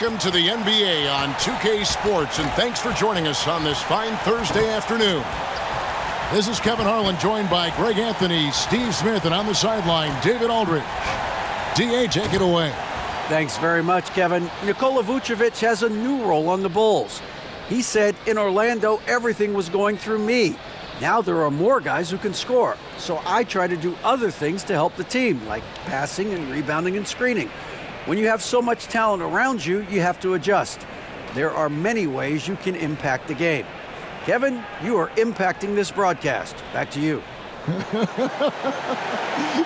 Welcome to the NBA on 2K Sports, and thanks for joining us on this fine Thursday afternoon. This is Kevin Harlan, joined by Greg Anthony, Steve Smith, and on the sideline, David Aldridge. DA, take it away. Thanks very much, Kevin. Nikola Vucevic has a new role on the Bulls. He said, in Orlando, everything was going through me. Now there are more guys who can score, so I try to do other things to help the team, like passing and rebounding and screening. When you have so much talent around you, you have to adjust. There are many ways you can impact the game. Kevin, you are impacting this broadcast. Back to you.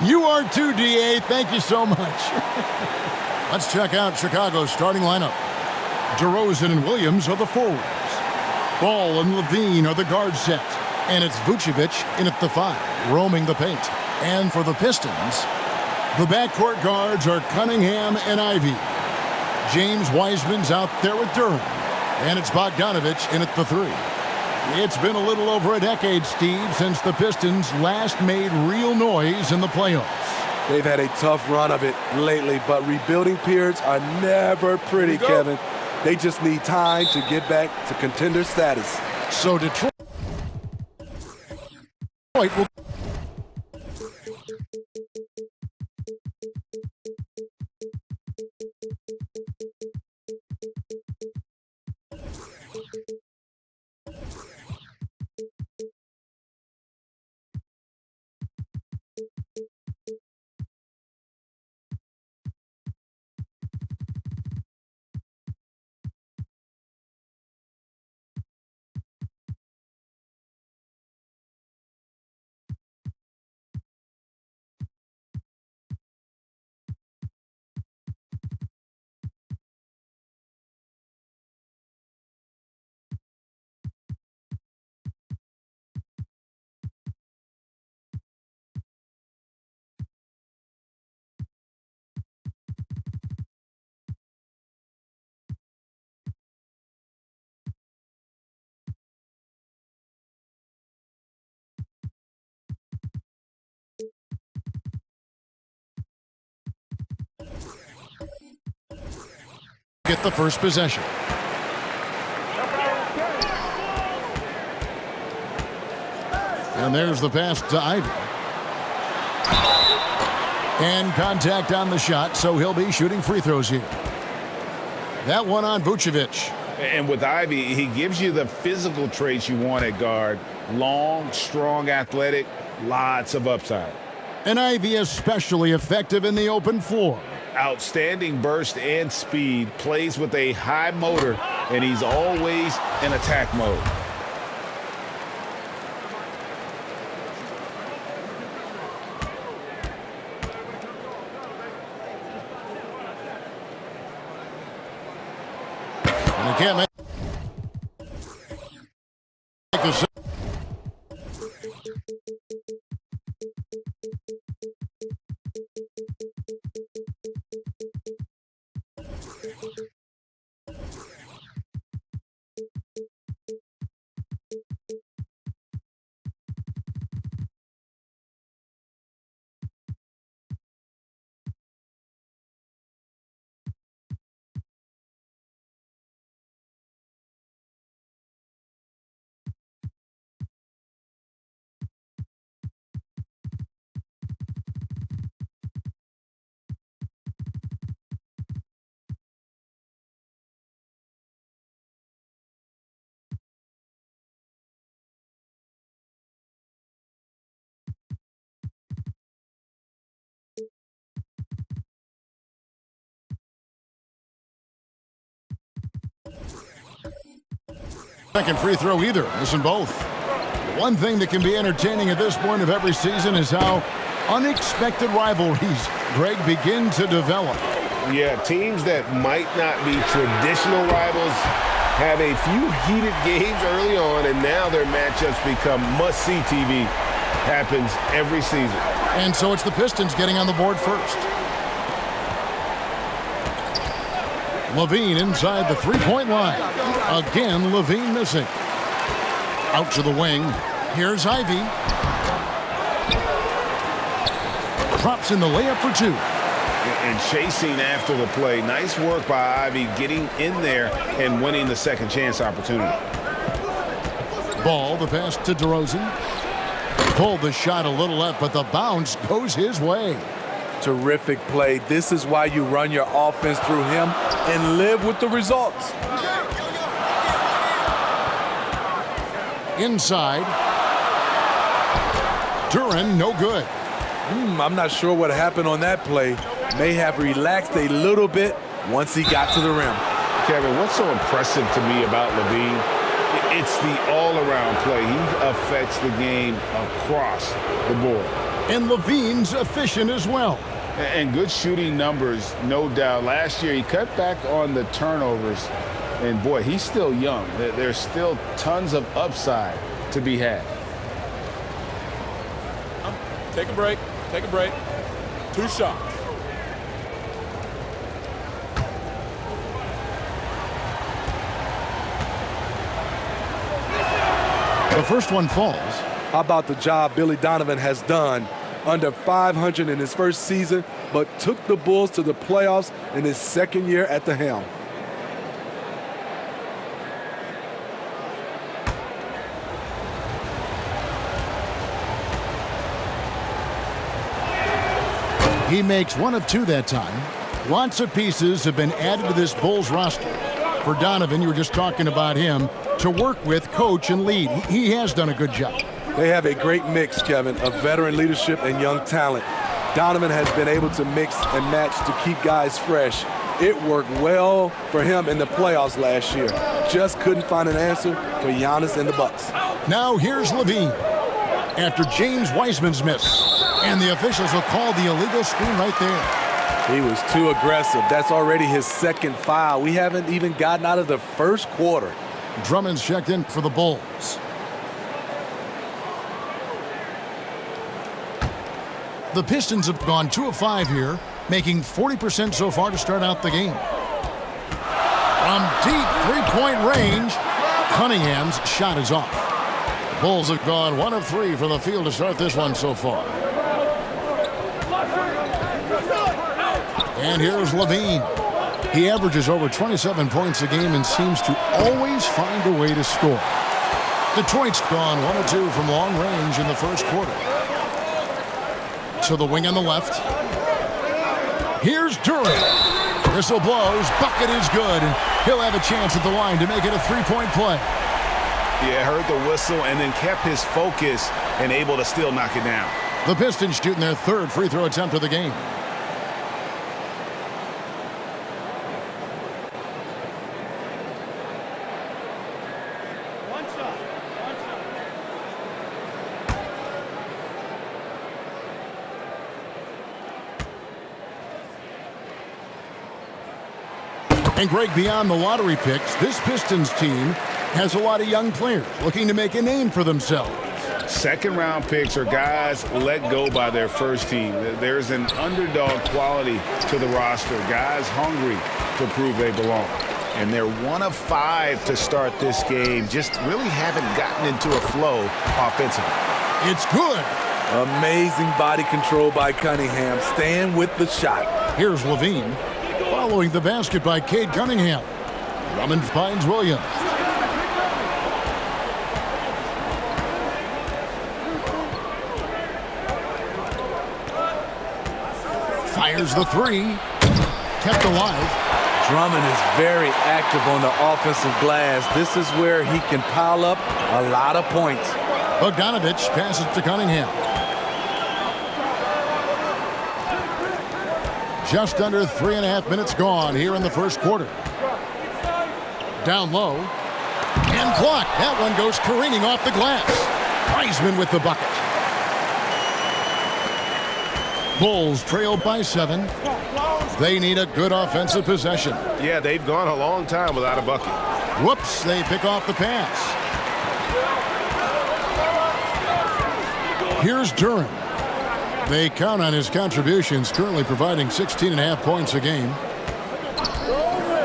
You are too, DA. Thank you so much. Let's check out Chicago's starting lineup. DeRozan and Williams are the forwards. Ball and Levine are the guard set. And it's Vucevic in at the 5, roaming the paint. And for the Pistons, the backcourt guards are Cunningham and Ivy. James Wiseman's out there with Durham. And it's Bogdanovich in at the 3. It's been a little over a decade, Steve, since the Pistons last made real noise in the playoffs. They've had a tough run of it lately, but rebuilding periods are never pretty, Kevin. They just need time to get back to contender status. So Detroit will... get the first possession. And there's the pass to Ivy. And contact on the shot, so he'll be shooting free throws here. That one on Vucevic. And with Ivy, he gives you the physical traits you want at guard. Long, strong, athletic, lots of upside. And Ivy especially effective in the open floor. Outstanding burst and speed, plays with a high motor, and he's always in attack mode. And he can't make this. Second free throw either. Missing both. One thing that can be entertaining at this point of every season is how unexpected rivalries, Greg, begin to develop. Yeah, teams that might not be traditional rivals have a few heated games early on, and now their matchups become must-see TV. Happens every season. And so it's the Pistons getting on the board first. Levine inside the three-point line. Again, Levine missing. Out to the wing. Here's Ivy. Drops in the layup for 2. and chasing after the play. Nice work by Ivy getting in there and winning the second chance opportunity. Ball, the pass to DeRozan. Pulled the shot a little left, but the bounce goes his way. Terrific play. This is why you run your offense through him and live with the results. Inside. Duran, no good. I'm not sure what happened on that play. May have relaxed a little bit once he got to the rim. Kevin, what's so impressive to me about LaVine? It's the all-around play. He affects the game across the board. And LaVine's efficient as well. And good shooting numbers, no doubt. Last year, he cut back on the turnovers. And, boy, he's still young. There's still tons of upside to be had. Take a break. Take a break. 2 shots. The first one falls. How about the job Billy Donovan has done? Under 500 in his first season, but took the Bulls to the playoffs in his second year at the helm. He makes 1 of 2 that time. Lots of pieces have been added to this Bulls roster. For Donovan, you were just talking about him, to work with, coach, and lead. He has done a good job. They have a great mix, Kevin, of veteran leadership and young talent. Donovan has been able to mix and match to keep guys fresh. It worked well for him in the playoffs last year. Just couldn't find an answer for Giannis and the Bucks. Now here's LaVine. After James Wiseman's miss. And the officials will call the illegal screen right there. He was too aggressive. That's already his second foul. We haven't even gotten out of the first quarter. Drummond's checked in for the Bulls. The Pistons have gone 2 of 5 here, making 40% so far to start out the game. From deep three-point range, Cunningham's shot is off. The Bulls have gone 1 of 3 from the field to start this one so far. And here's LaVine. He averages over 27 points a game and seems to always find a way to score. Detroit's gone 1 of 2 from long range in the first quarter. To the wing on the left. Here's Duran. Whistle blows. Bucket is good. And he'll have a chance at the line to make it a 3-point play. Yeah, heard the whistle and then kept his focus and able to still knock it down. The Pistons shooting their 3rd free throw attempt of the game. And Greg, beyond the lottery picks, this Pistons team has a lot of young players looking to make a name for themselves. Second-round picks are guys let go by their first team. There's an underdog quality to the roster. Guys hungry to prove they belong. And they're 1 of 5 to start this game. Just really haven't gotten into a flow offensively. It's good. Amazing body control by Cunningham, staying with the shot. Here's LaVine. Following the basket by Cade Cunningham. Drummond finds Williams. Fires the 3. Kept alive. Drummond is very active on the offensive glass. This is where he can pile up a lot of points. Bogdanovich passes to Cunningham. Just under 3.5 minutes gone here in the first quarter. Down low. And blocked. That one goes careening off the glass. Wiseman with the bucket. Bulls trail by 7. They need a good offensive possession. Yeah, they've gone a long time without a bucket. Whoops, they pick off the pass. Here's Duran. They count on his contributions, currently providing 16.5 points a game.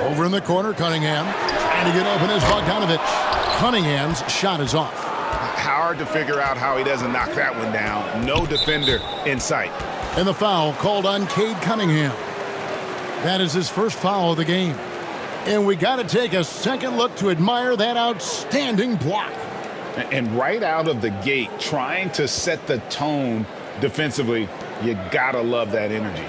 Over in the corner, Cunningham. Trying to get open is Bogdanovich. Cunningham's shot is off. Hard to figure out how he doesn't knock that one down. No defender in sight. And the foul called on Cade Cunningham. That is his first foul of the game. And we got to take a second look to admire that outstanding block. And right out of the gate, trying to set the tone defensively, you got to love that energy.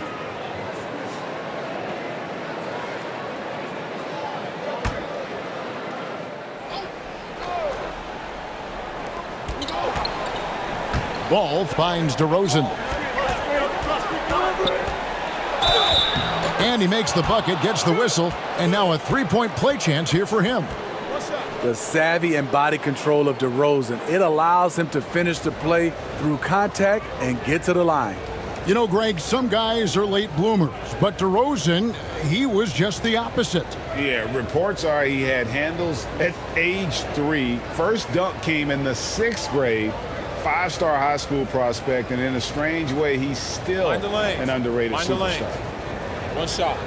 Ball finds DeRozan. And he makes the bucket, gets the whistle, and now a three-point play chance here for him. The savvy and body control of DeRozan, it allows him to finish the play through contact and get to the line. You know, Greg, some guys are late bloomers, but DeRozan, he was just the opposite. Yeah, reports are he had handles at age 3. First dunk came in the 6th grade. 5-star high school prospect, and in a strange way, he's still an underrated superstar. One shot.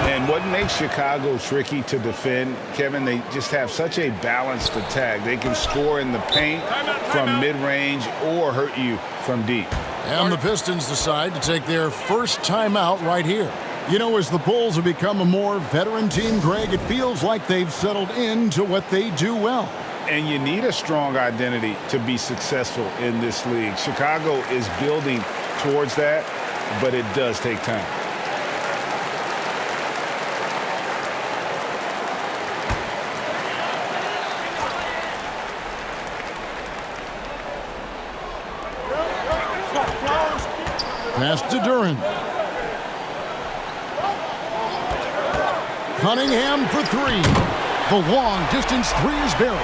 And what makes Chicago tricky to defend, Kevin, they just have such a balanced attack. They can score in the paint from mid-range or hurt you from deep. And the Pistons decide to take their first timeout right here. You know, as the Bulls have become a more veteran team, Greg, it feels like they've settled into what they do well. And you need a strong identity to be successful in this league. Chicago is building towards that, but it does take time. Pass to Duran. Cunningham for 3. The long distance 3 is buried.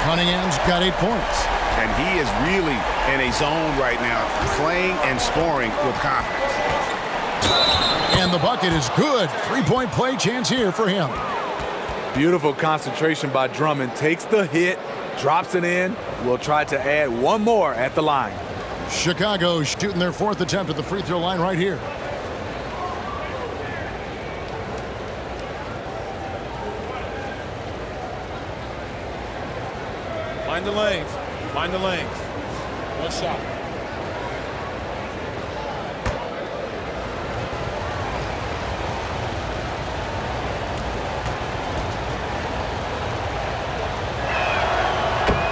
Cunningham's got 8 points. And he is really in a zone right now, playing and scoring with confidence. And the bucket is good. 3-point play chance here for him. Beautiful concentration by Drummond. Takes the hit, drops it in. Will try to add one more at the line. Chicago shooting their 4th attempt at the free throw line right here. Mind the lanes. Mind the lanes. One shot.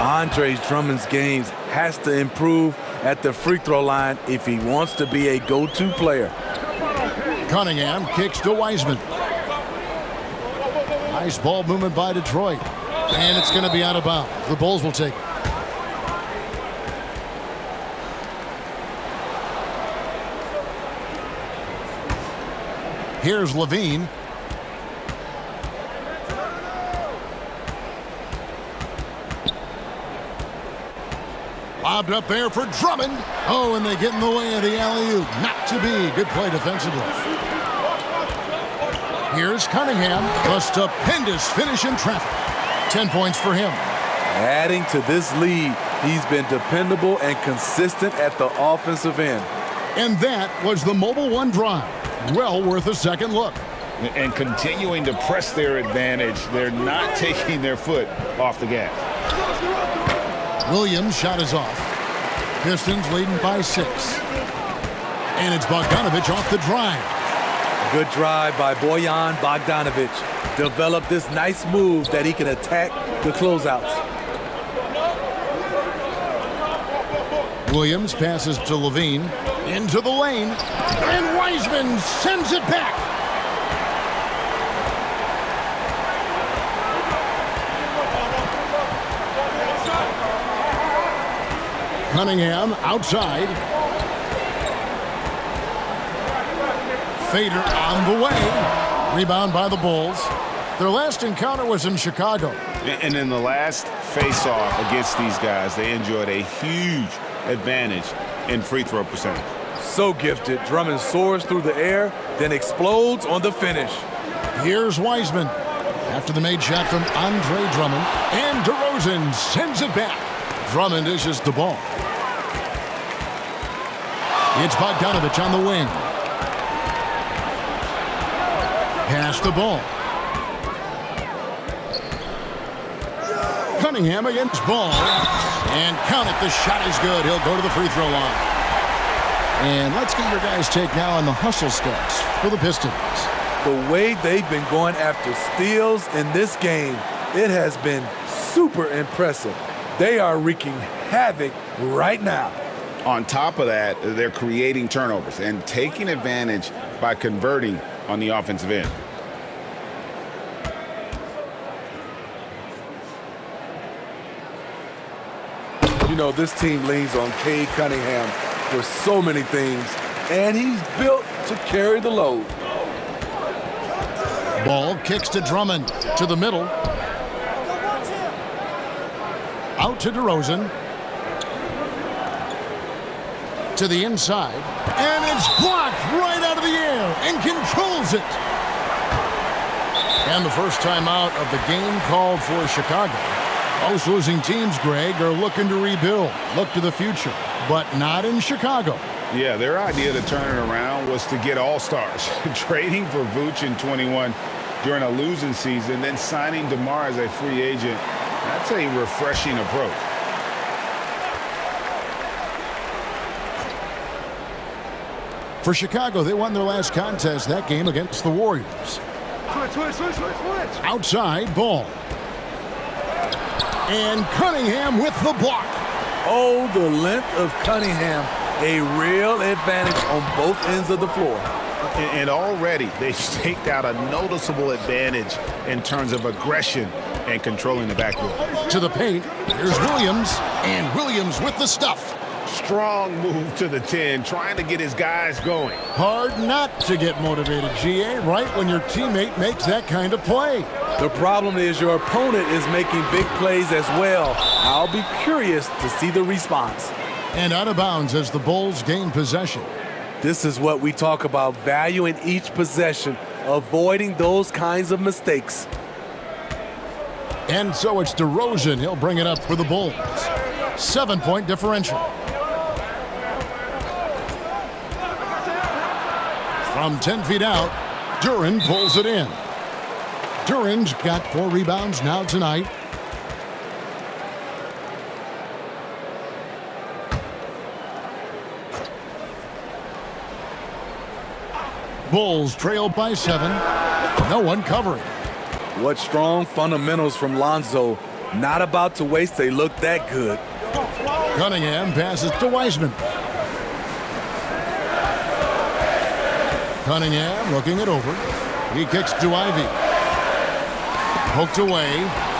Andre Drummond's games has to improve at the free throw line if he wants to be a go-to player. Cunningham kicks to Wiseman. Nice ball movement by Detroit. And it's going to be out of bounds. The Bulls will take it. Here's Levine. Lobbed up there for Drummond. Oh, and they get in the way of the alley-oop. Not to be. Good play defensively. Here's Cunningham. A stupendous finish in traffic. 10 points for him. Adding to this lead, he's been dependable and consistent at the offensive end. And that was the Mobile One drive. Well worth a second look. And continuing to press their advantage. They're not taking their foot off the gas. Williams' shot is off. Pistons leading by 6. And it's Bogdanović off the drive. Good drive by Bojan Bogdanović. Developed this nice move that he can attack the closeouts. Williams passes to Levine. Into the lane. And Wiseman sends it back. Cunningham outside. Fader on the way. Rebound by the Bulls. Their last encounter was in Chicago. And in the last face-off against these guys, they enjoyed a huge advantage in free throw percentage. So gifted. Drummond soars through the air, then explodes on the finish. Here's Wiseman. After the made shot from Andre Drummond. And DeRozan sends it back. Drummond dishes the ball. It's Bogdanović on the wing. Pass the ball. Cunningham against Ball. And count it, the shot is good. He'll go to the free throw line. And let's get your guys' take now on the hustle stats for the Pistons. The way they've been going after steals in this game, it has been super impressive. They are wreaking havoc right now. On top of that, they're creating turnovers and taking advantage by converting on the offensive end. You know, this team leans on Cade Cunningham for so many things, and he's built to carry the load. Ball kicks to Drummond, to the middle. Out to DeRozan. To the inside. And it's blocked right out of the air and controls it. And the first timeout of the game called for Chicago. Most losing teams, Greg, are looking to rebuild, look to the future, but not in Chicago. Yeah, their idea to turn it around was to get all-stars. Trading for Vooch in 21 during a losing season, then signing DeMar as a free agent. That's a refreshing approach. For Chicago, they won their last contest that game against the Warriors. Switch. Outside, Ball. And Cunningham with the block. Oh, the length of Cunningham, a real advantage on both ends of the floor. And already they've staked out a noticeable advantage in terms of aggression and controlling the backcourt. To the paint, here's Williams, and Williams with the stuff. Strong move to the 10, trying to get his guys going. Hard not to get motivated, GA, right when your teammate makes that kind of play. The problem is your opponent is making big plays as well. I'll be curious to see the response. And out of bounds as the Bulls gain possession. This is what we talk about, value in each possession, avoiding those kinds of mistakes. And so it's DeRozan. He'll bring it up for the Bulls. 7-point differential. From 10 feet out, Duren pulls it in. Duren's got 4 rebounds now tonight. Bulls trail by 7. No one covering. What strong fundamentals from Lonzo. Not about to waste a look that good. Cunningham passes to Wiseman. Cunningham looking it over. He kicks to Ivy. Poked away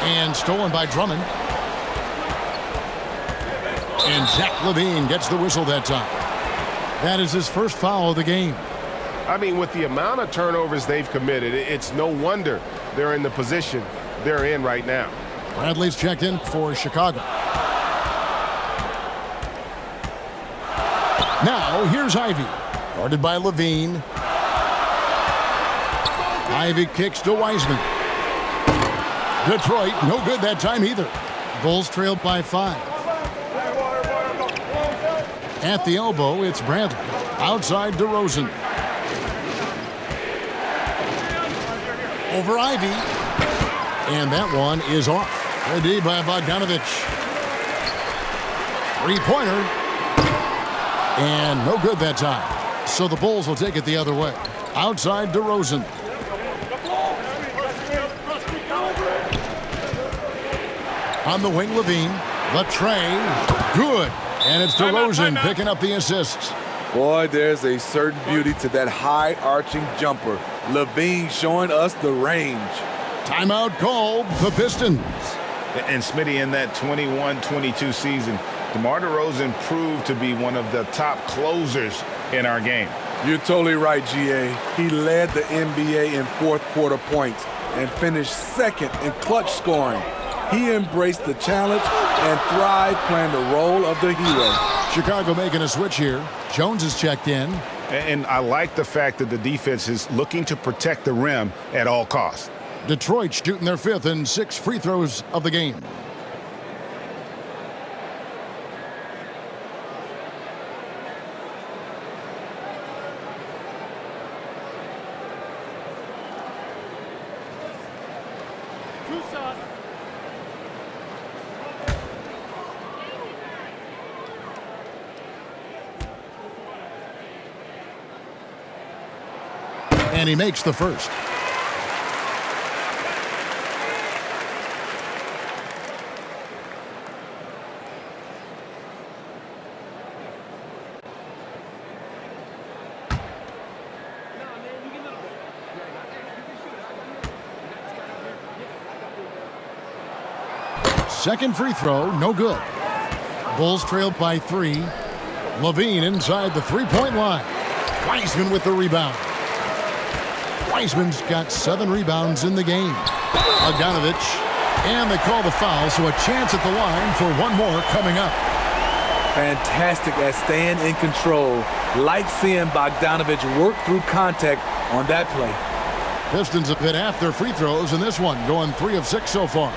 and stolen by Drummond. And Zach LaVine gets the whistle that time. That is his first foul of the game. I mean, with the amount of turnovers they've committed, it's no wonder they're in the position they're in right now. Bradley's checked in for Chicago. Now, here's Ivy. Guarded by LaVine. Ivy kicks to Wiseman. Detroit, no good that time either. Bulls trailed by 5. At the elbow, it's Bradley. Outside DeRozan. Over Ivy. And that one is off. Ready by Bogdanovich. Three-pointer. And no good that time. So the Bulls will take it the other way. Outside DeRozan. On the wing, LaVine. Latrey. Good. And it's DeRozan picking up the assists. Boy, there's a certain beauty to that high-arching jumper. LaVine showing us the range. Timeout called the Pistons. And Smitty, in that 21-22 season, DeMar DeRozan proved to be one of the top closers in our game. You're totally right, GA. He led the NBA in fourth-quarter points and finished second in clutch scoring. He embraced the challenge and thrived playing the role of the hero. Chicago making a switch here. Jones is checked in. And I like the fact that the defense is looking to protect the rim at all costs. Detroit shooting their 5th and 6 free throws of the game. And he makes the first. Second free throw, no good. Bulls trailed by 3. Levine inside the three-point line. Wiseman with the rebound. Wiseman's got 7 rebounds in the game. Bogdanovich, and they call the foul, so a chance at the line for one more coming up. Fantastic at staying in control. Like seeing Bogdanovich work through contact on that play. Pistons have hit half their free throws in this one, going 3 of 6 so far.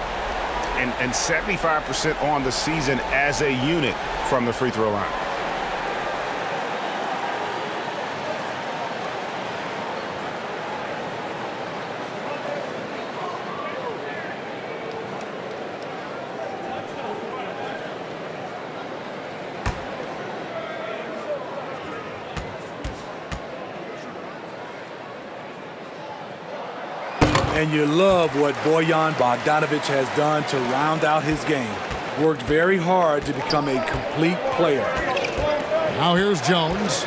And 75% on the season as a unit from the free throw line. And you love what Bojan Bogdanovich has done to round out his game. Worked very hard to become a complete player. Now here's Jones.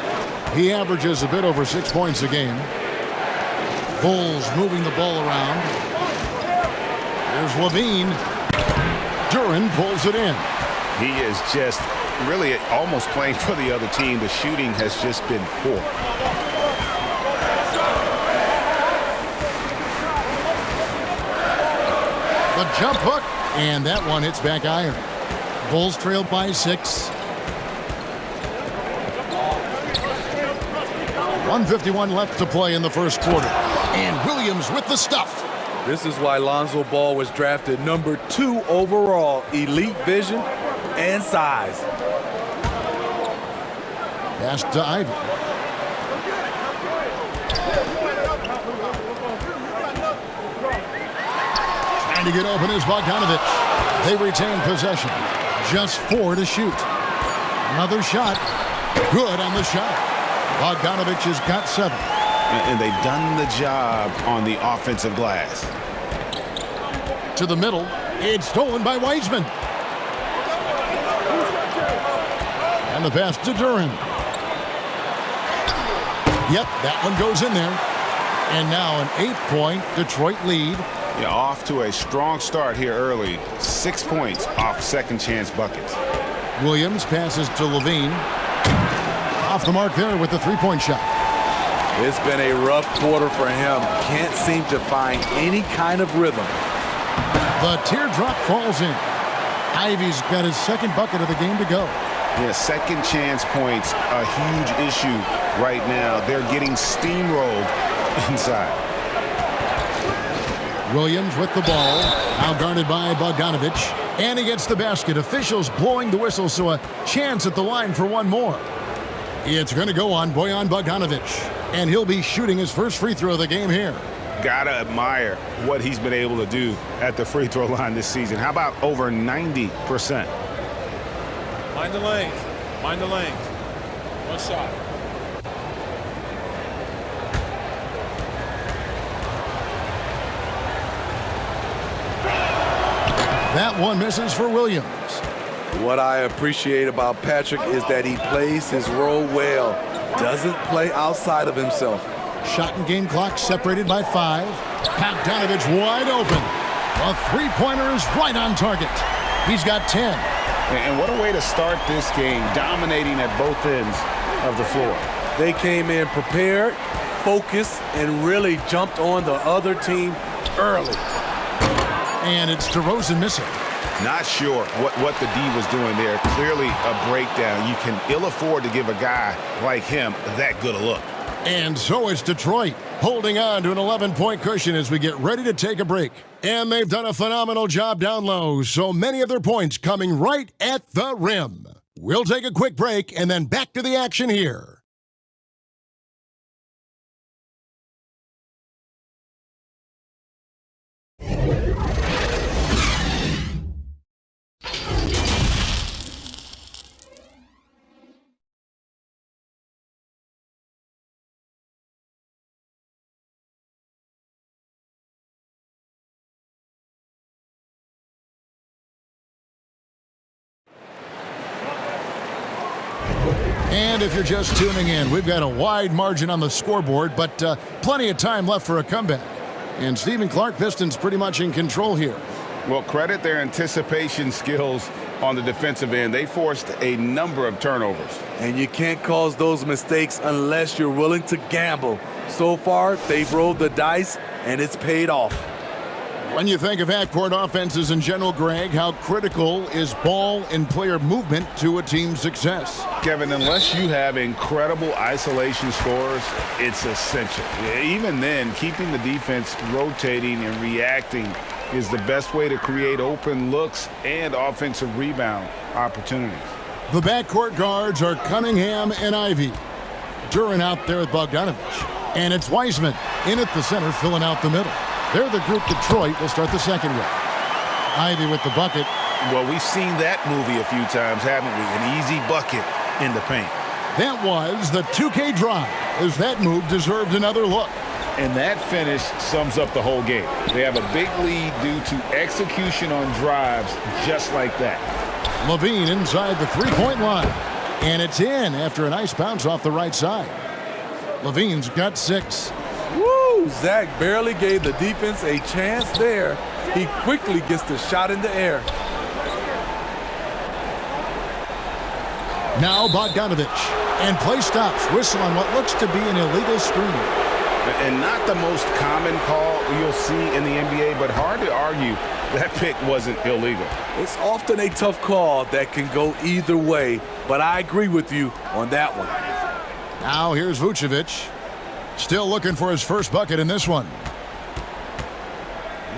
He averages a bit over 6 points a game. Bulls moving the ball around. Here's Levine. Duren pulls it in. He is just really almost playing for the other team. The shooting has just been poor. The jump hook, and that one hits back iron. Bulls trail by 6. 1:51 left to play in the first quarter. And Williams with the stuff. This is why Lonzo Ball was drafted number 2 overall. Elite vision and size. Pass to Ivy. Trying to get open is Bogdanovich. They retain possession. Just 4 to shoot. Another shot. Good on the shot. Bogdanovich has got 7. And they've done the job on the offensive glass. To the middle. It's stolen by Wiseman. And the pass to Duren. Yep, that one goes in there. And now an 8-point Detroit lead. Yeah, off to a strong start here early. 6 points off second chance buckets. Williams passes to Levine. Off the mark there with the three-point shot. It's been a rough quarter for him. Can't seem to find any kind of rhythm. The teardrop falls in. Ivy's got his second bucket of the game to go. Yeah, second chance points, a huge issue right now. They're getting steamrolled inside. Williams with the ball. Now guarded by Bogdanovich. And he gets the basket. Officials blowing the whistle, so a chance at the line for one more. It's going to go on Bojan Bogdanovich. And he'll be shooting his first free throw of the game here. Gotta admire what he's been able to do at the free throw line this season. How about over 90%? Mind the lanes. Mind the lanes. One shot. That one misses for Williams. What I appreciate about Patrick is that he plays his role well. Doesn't play outside of himself. Shot and game clock separated by 5. Bogdanovich wide open. A three-pointer is right on target. He's got 10. And what a way to start this game, dominating at both ends of the floor. They came in prepared, focused, and really jumped on the other team early. And it's DeRozan missing. Not sure what the D was doing there. Clearly a breakdown. You can ill afford to give a guy like him that good a look. And so it's Detroit, holding on to an 11-point cushion as we get ready to take a break. And they've done a phenomenal job down low, so many of their points coming right at the rim. We'll take a quick break and then back to the action here. And if you're just tuning in, we've got a wide margin on the scoreboard, but plenty of time left for a comeback. And Stephen Clark, Pistons pretty much in control here. Well, credit their anticipation skills on the defensive end. They forced a number of turnovers. And you can't cause those mistakes unless you're willing to gamble. So far, they've rolled the dice, and it's paid off. When you think of half-court offenses in general, Greg, how critical is ball and player movement to a team's success? Kevin, unless you have incredible isolation scores, it's essential. Even then, keeping the defense rotating and reacting is the best way to create open looks and offensive rebound opportunities. The backcourt guards are Cunningham and Ivy. Duran out there with Bogdanovich. And it's Wiseman in at the center, filling out the middle. They're the group Detroit will start the second with. Ivy with the bucket. Well, we've seen that movie a few times, haven't we? An easy bucket in the paint. That was the 2K drive, as that move deserved another look. And that finish sums up the whole game. They have a big lead due to execution on drives just like that. Levine inside the three-point line. And it's in after a nice bounce off the right side. Levine's got 6. Woo! Zach barely gave the defense a chance there. He quickly gets the shot in the air. Now Bogdanovich. And play stops. Whistle on what looks to be an illegal screen. And not the most common call you'll see in the NBA, but hard to argue that pick wasn't illegal. It's often a tough call that can go either way, but I agree with you on that one. Now here's Vucevic. Still looking for his first bucket in this one.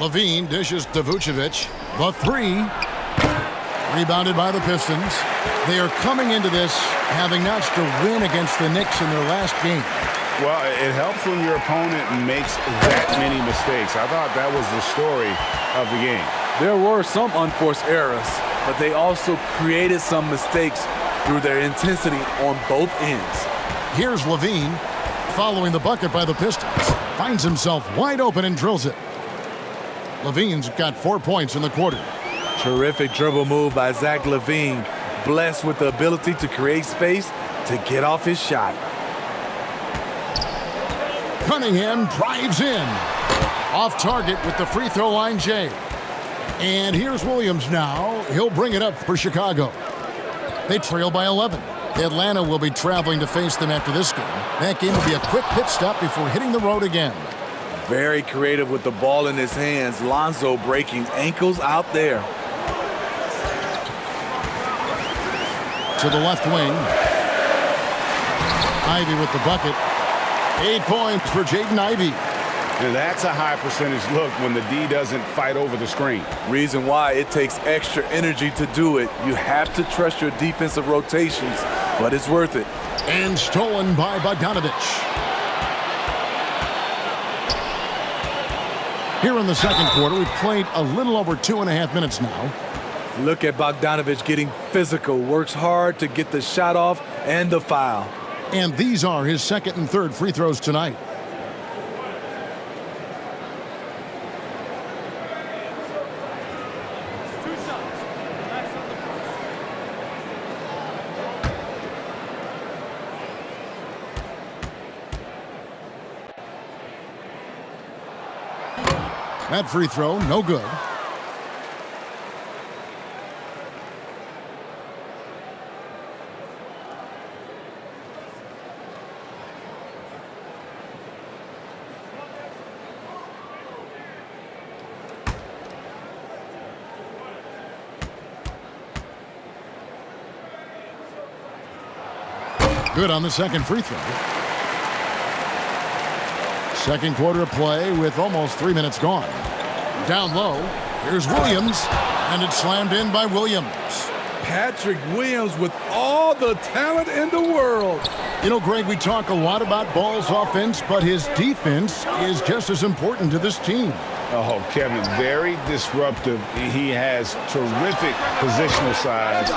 Levine dishes to Vucevic. The 3. Rebounded by the Pistons. They are coming into this having notched a win against the Knicks in their last game. Well, it helps when your opponent makes that many mistakes. I thought that was the story of the game. There were some unforced errors, but they also created some mistakes through their intensity on both ends. Here's Levine, following the bucket by the Pistons. Finds himself wide open and drills it. Levine's got 4 points in the quarter. Terrific dribble move by Zach LaVine, blessed with the ability to create space to get off his shot. Cunningham drives in. Off target with the free throw line, Jay. And here's Williams now. He'll bring it up for Chicago. They trail by 11. Atlanta will be traveling to face them after this game. That game will be a quick pit stop before hitting the road again. Very creative with the ball in his hands. Lonzo breaking ankles out there. To the left wing. Ivy with the bucket. 8 points for Jaden Ivey. And that's a high percentage look when the D doesn't fight over the screen. Reason why it takes extra energy to do it. You have to trust your defensive rotations, but it's worth it. And stolen by Bogdanovich. Here in the second quarter, we've played a little over 2.5 minutes now. Look at Bogdanovich getting physical, works hard to get the shot off and the foul. And these are his second and third free throws tonight. That free throw, no good. Good on the second free throw. Second quarter of play with almost 3 minutes gone. Down low, here's Williams, and it's slammed in by Williams. Patrick Williams with all the talent in the world. You know, Greg, we talk a lot about Ball's offense, but his defense is just as important to this team. Oh, Kevin, very disruptive. He has terrific positional size,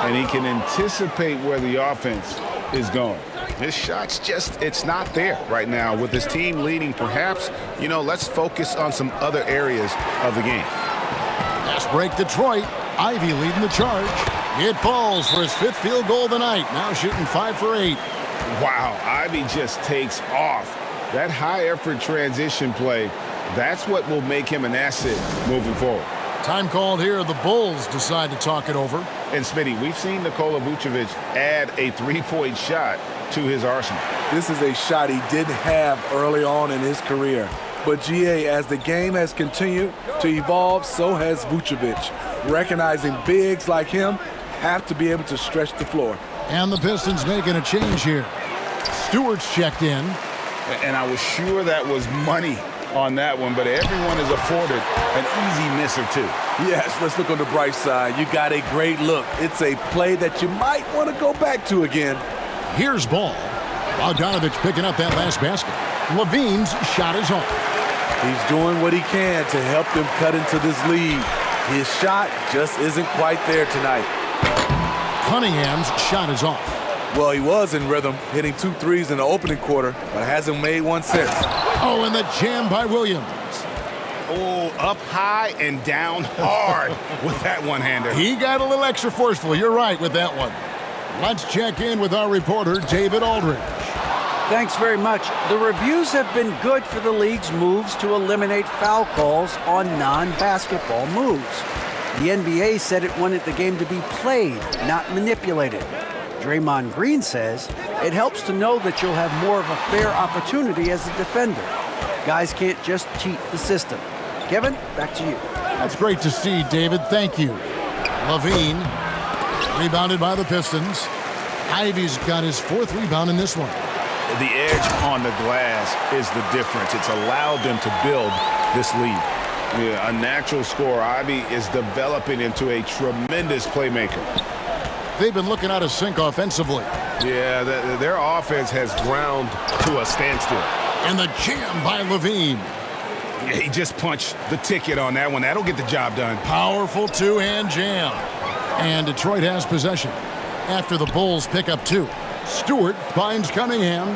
and he can anticipate where the offense is going. His shot's just, it's not there right now. With his team leading, perhaps, let's focus on some other areas of the game. Fast break Detroit. Ivy leading the charge. It falls for his 5th field goal of the night. Now shooting 5 for 8. Wow, Ivy just takes off. That high-effort transition play, that's what will make him an asset moving forward. Time called here. The Bulls decide to talk it over. And Smitty, we've seen Nikola Vucevic add a 3-point shot to his arsenal. This is a shot he didn't have early on in his career. But GA, as the game has continued to evolve, so has Vucevic. Recognizing bigs like him have to be able to stretch the floor. And the Pistons making a change here. Stewart's checked in. And I was sure that was money on that one, but everyone is afforded an easy miss or two. Yes, let's look on the bright side. You got a great look. It's a play that you might want to go back to again. Here's ball. Bogdanovich picking up that last basket. Levine's shot is off. He's doing what he can to help them cut into this lead. His shot just isn't quite there tonight. Cunningham's shot is off. Well, he was in rhythm, hitting 2 threes in the opening quarter, but hasn't made one since. Oh, and the jam by Williams. Oh, up high and down hard with that one-hander. He got a little extra forceful. You're right with that one. Let's check in with our reporter, David Aldridge. Thanks very much. The reviews have been good for the league's moves to eliminate foul calls on non-basketball moves. The NBA said it wanted the game to be played, not manipulated. Draymond Green says it helps to know that you'll have more of a fair opportunity as a defender. Guys can't just cheat the system. Kevin, back to you. That's great to see, David. Thank you. Levine, rebounded by the Pistons. Ivy's got his 4th rebound in this one. The edge on the glass is the difference. It's allowed them to build this lead. Yeah, a natural scorer. Ivy is developing into a tremendous playmaker. They've been looking out of sync offensively. Yeah, their offense has ground to a standstill. And the jam by Levine. Yeah, he just punched the ticket on that one. That'll get the job done. Powerful 2-hand jam. And Detroit has possession after the Bulls pick up 2. Stewart finds Cunningham.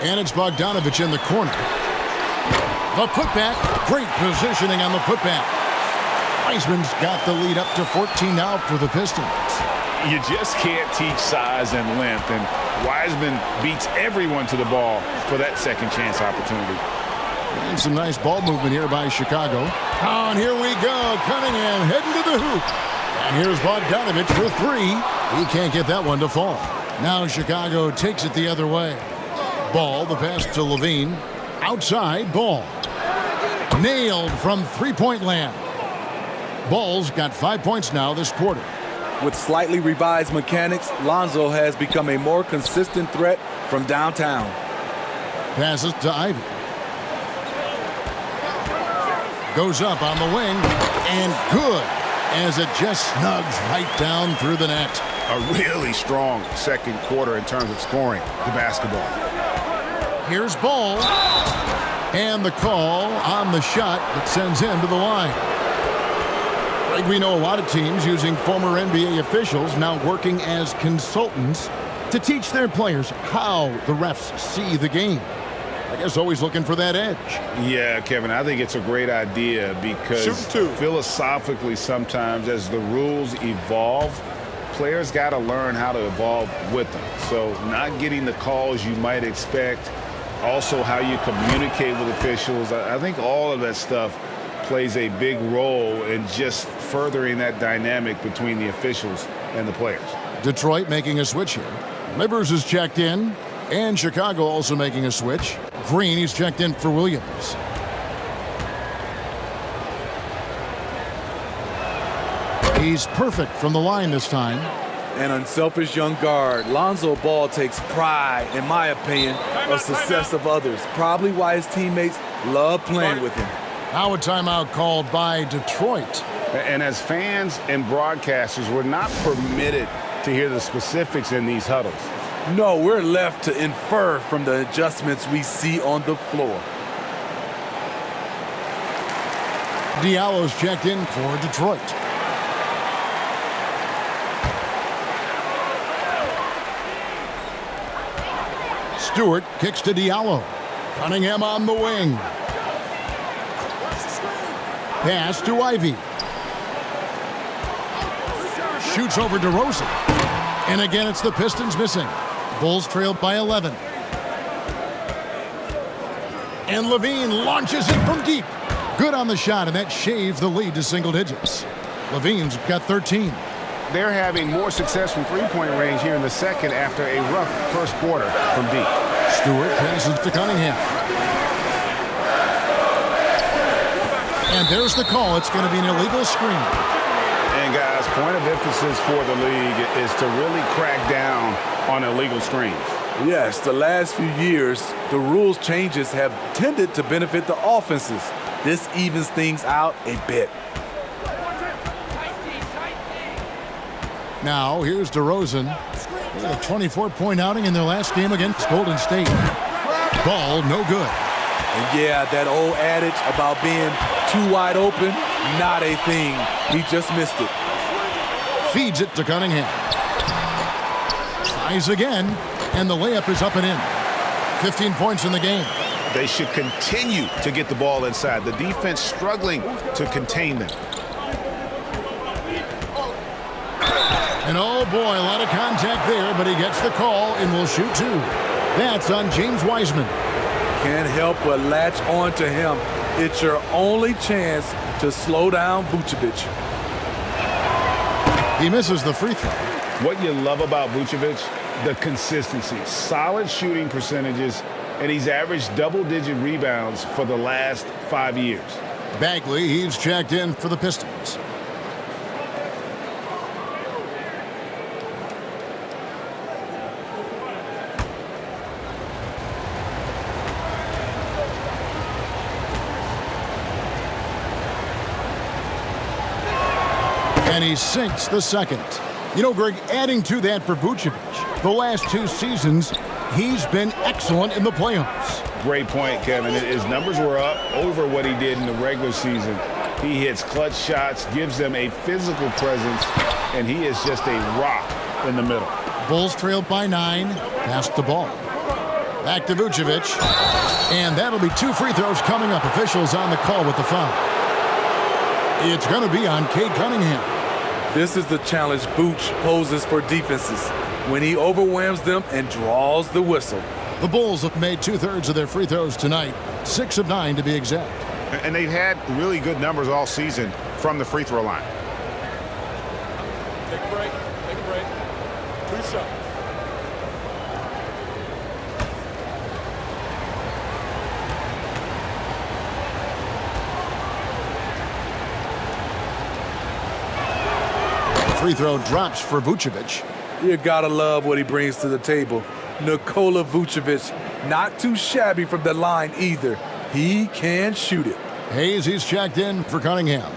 And it's Bogdanovich in the corner. The putback. Great positioning on the putback. Wiseman's got the lead up to 14 now for the Pistons. You just can't teach size and length, and Wiseman beats everyone to the ball for that second chance opportunity. And some nice ball movement here by Chicago. Oh, and here we go. Cunningham heading to the hoop. And here's Bogdanovich for 3. He can't get that one to fall. Now Chicago takes it the other way. Ball, the pass to Levine. Outside, Ball. Nailed from 3-point land. Ball's got 5 points now this quarter. With slightly revised mechanics, Lonzo has become a more consistent threat from downtown. Passes to Ivy. Goes up on the wing, and good, as it just snugs right down through the net. A really strong second quarter in terms of scoring the basketball. Here's Ball, and the call on the shot that sends him to the line. We know a lot of teams using former NBA officials now working as consultants to teach their players how the refs see the game. I guess always looking for that edge. Yeah, Kevin, I think it's a great idea because philosophically sometimes as the rules evolve, players got to learn how to evolve with them. So not getting the calls you might expect, also how you communicate with officials. I think all of that stuff plays a big role in just furthering that dynamic between the officials and the players. Detroit making a switch here. Livers is checked in, and Chicago also making a switch. Green, he's checked in for Williams. He's perfect from the line this time. An unselfish young guard. Lonzo Ball takes pride, in my opinion, of success of others. Probably why his teammates love playing with him. Now a timeout called by Detroit. And as fans and broadcasters, we're not permitted to hear the specifics in these huddles. No, we're left to infer from the adjustments we see on the floor. Diallo's checked in for Detroit. Stewart kicks to Diallo. Cunningham on the wing. Pass to Ivy. Shoots over DeRozan. And again, it's the Pistons missing. Bulls trailed by 11. And Levine launches it from deep. Good on the shot, and that shaves the lead to single digits. Levine's got 13. They're having more success from three-point range here in the second after a rough first quarter from deep. Stewart passes to Cunningham. And there's the call. It's going to be an illegal screen. And guys, point of emphasis for the league is to really crack down on illegal screens. Yes, the last few years, the rules changes have tended to benefit the offenses. This evens things out a bit. Now, here's DeRozan. They had a 24-point outing in their last game against Golden State. Ball, no good. And yeah, that old adage about being too wide open, not a thing. He just missed it. Feeds it to Cunningham. Tries again, and the layup is up and in. 15 points in the game. They should continue to get the ball inside. The defense struggling to contain them. And oh boy, a lot of contact there, but he gets the call and will shoot two. That's on James Wiseman. Can't help but latch on to him. It's your only chance to slow down Vucevic. He misses the free throw. What you love about Vucevic, the consistency, solid shooting percentages, and he's averaged double-digit rebounds for the last 5 years. Bagley, he's checked in for the Pistons. And he sinks the second. You know, Greg, adding to that for Vucevic, the last 2 seasons, he's been excellent in the playoffs. Great point, Kevin. His numbers were up over what he did in the regular season. He hits clutch shots, gives them a physical presence, and he is just a rock in the middle. Bulls trailed by 9. Passed the ball. Back to Vucevic. And that'll be 2 free throws coming up. Officials on the call with the foul. It's going to be on Cade Cunningham. This is the challenge Vooch poses for defenses when he overwhelms them and draws the whistle. The Bulls have made 2/3 of their free throws tonight, 6 of 9 to be exact. And they've had really good numbers all season from the free throw line. Take a break. Take a break. 2 shots. Free throw drops for Vucevic. You gotta love what he brings to the table. Nikola Vucevic, not too shabby from the line either. He can shoot it. Hayes, he's checked in for Cunningham.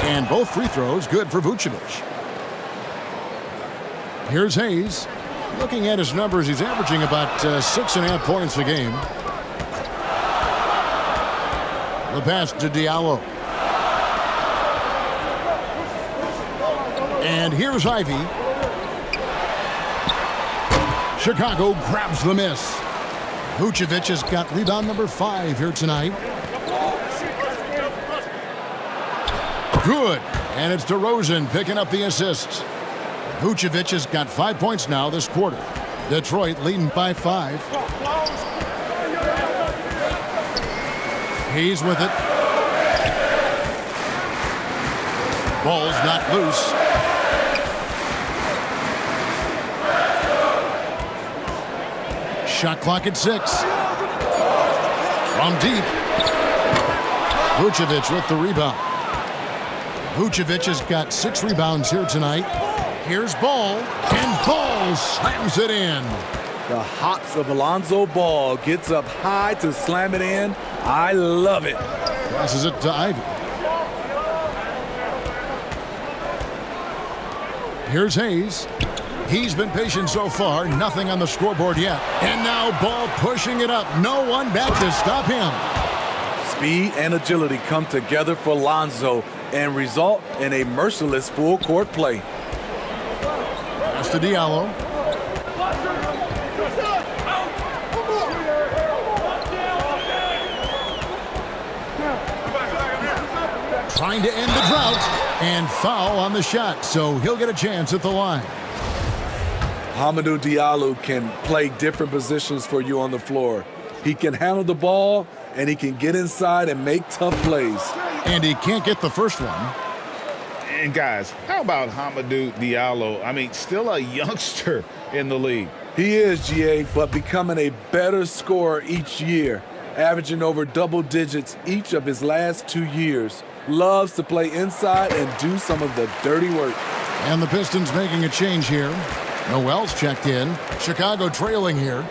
And both free throws good for Vucevic. Here's Hayes. Looking at his numbers, he's averaging about 6.5 points a game. The pass to Diallo. And here's Ivy. Chicago grabs the miss. Vucevic has got rebound number 5 here tonight. Good. And it's DeRozan picking up the assist. Vucevic has got 5 points now this quarter. Detroit leading by 5. He's with it. Ball's not loose. Shot clock at 6. From deep. Vucevic with the rebound. Vucevic has got 6 rebounds here tonight. Here's Ball, and Ball slams it in. The hops of Alonzo Ball gets up high to slam it in. I love it. Passes it to Ivy. Here's Hayes. He's been patient so far. Nothing on the scoreboard yet. And now Ball pushing it up. No one back to stop him. Speed and agility come together for Lonzo and result in a merciless full-court play. to Diallo. Trying to end the drought, and foul on the shot, so he'll get a chance at the line. Hamidou Diallo can play different positions for you on the floor. He can handle the ball, and he can get inside and make tough plays. And he can't get the first one. And guys, how about Hamidou Diallo? I mean, still a youngster in the league. He is, GA, but becoming a better scorer each year, averaging over double digits each of his last 2 years. Loves to play inside and do some of the dirty work. And the Pistons making a change here. Noel's checked in. Chicago trailing here.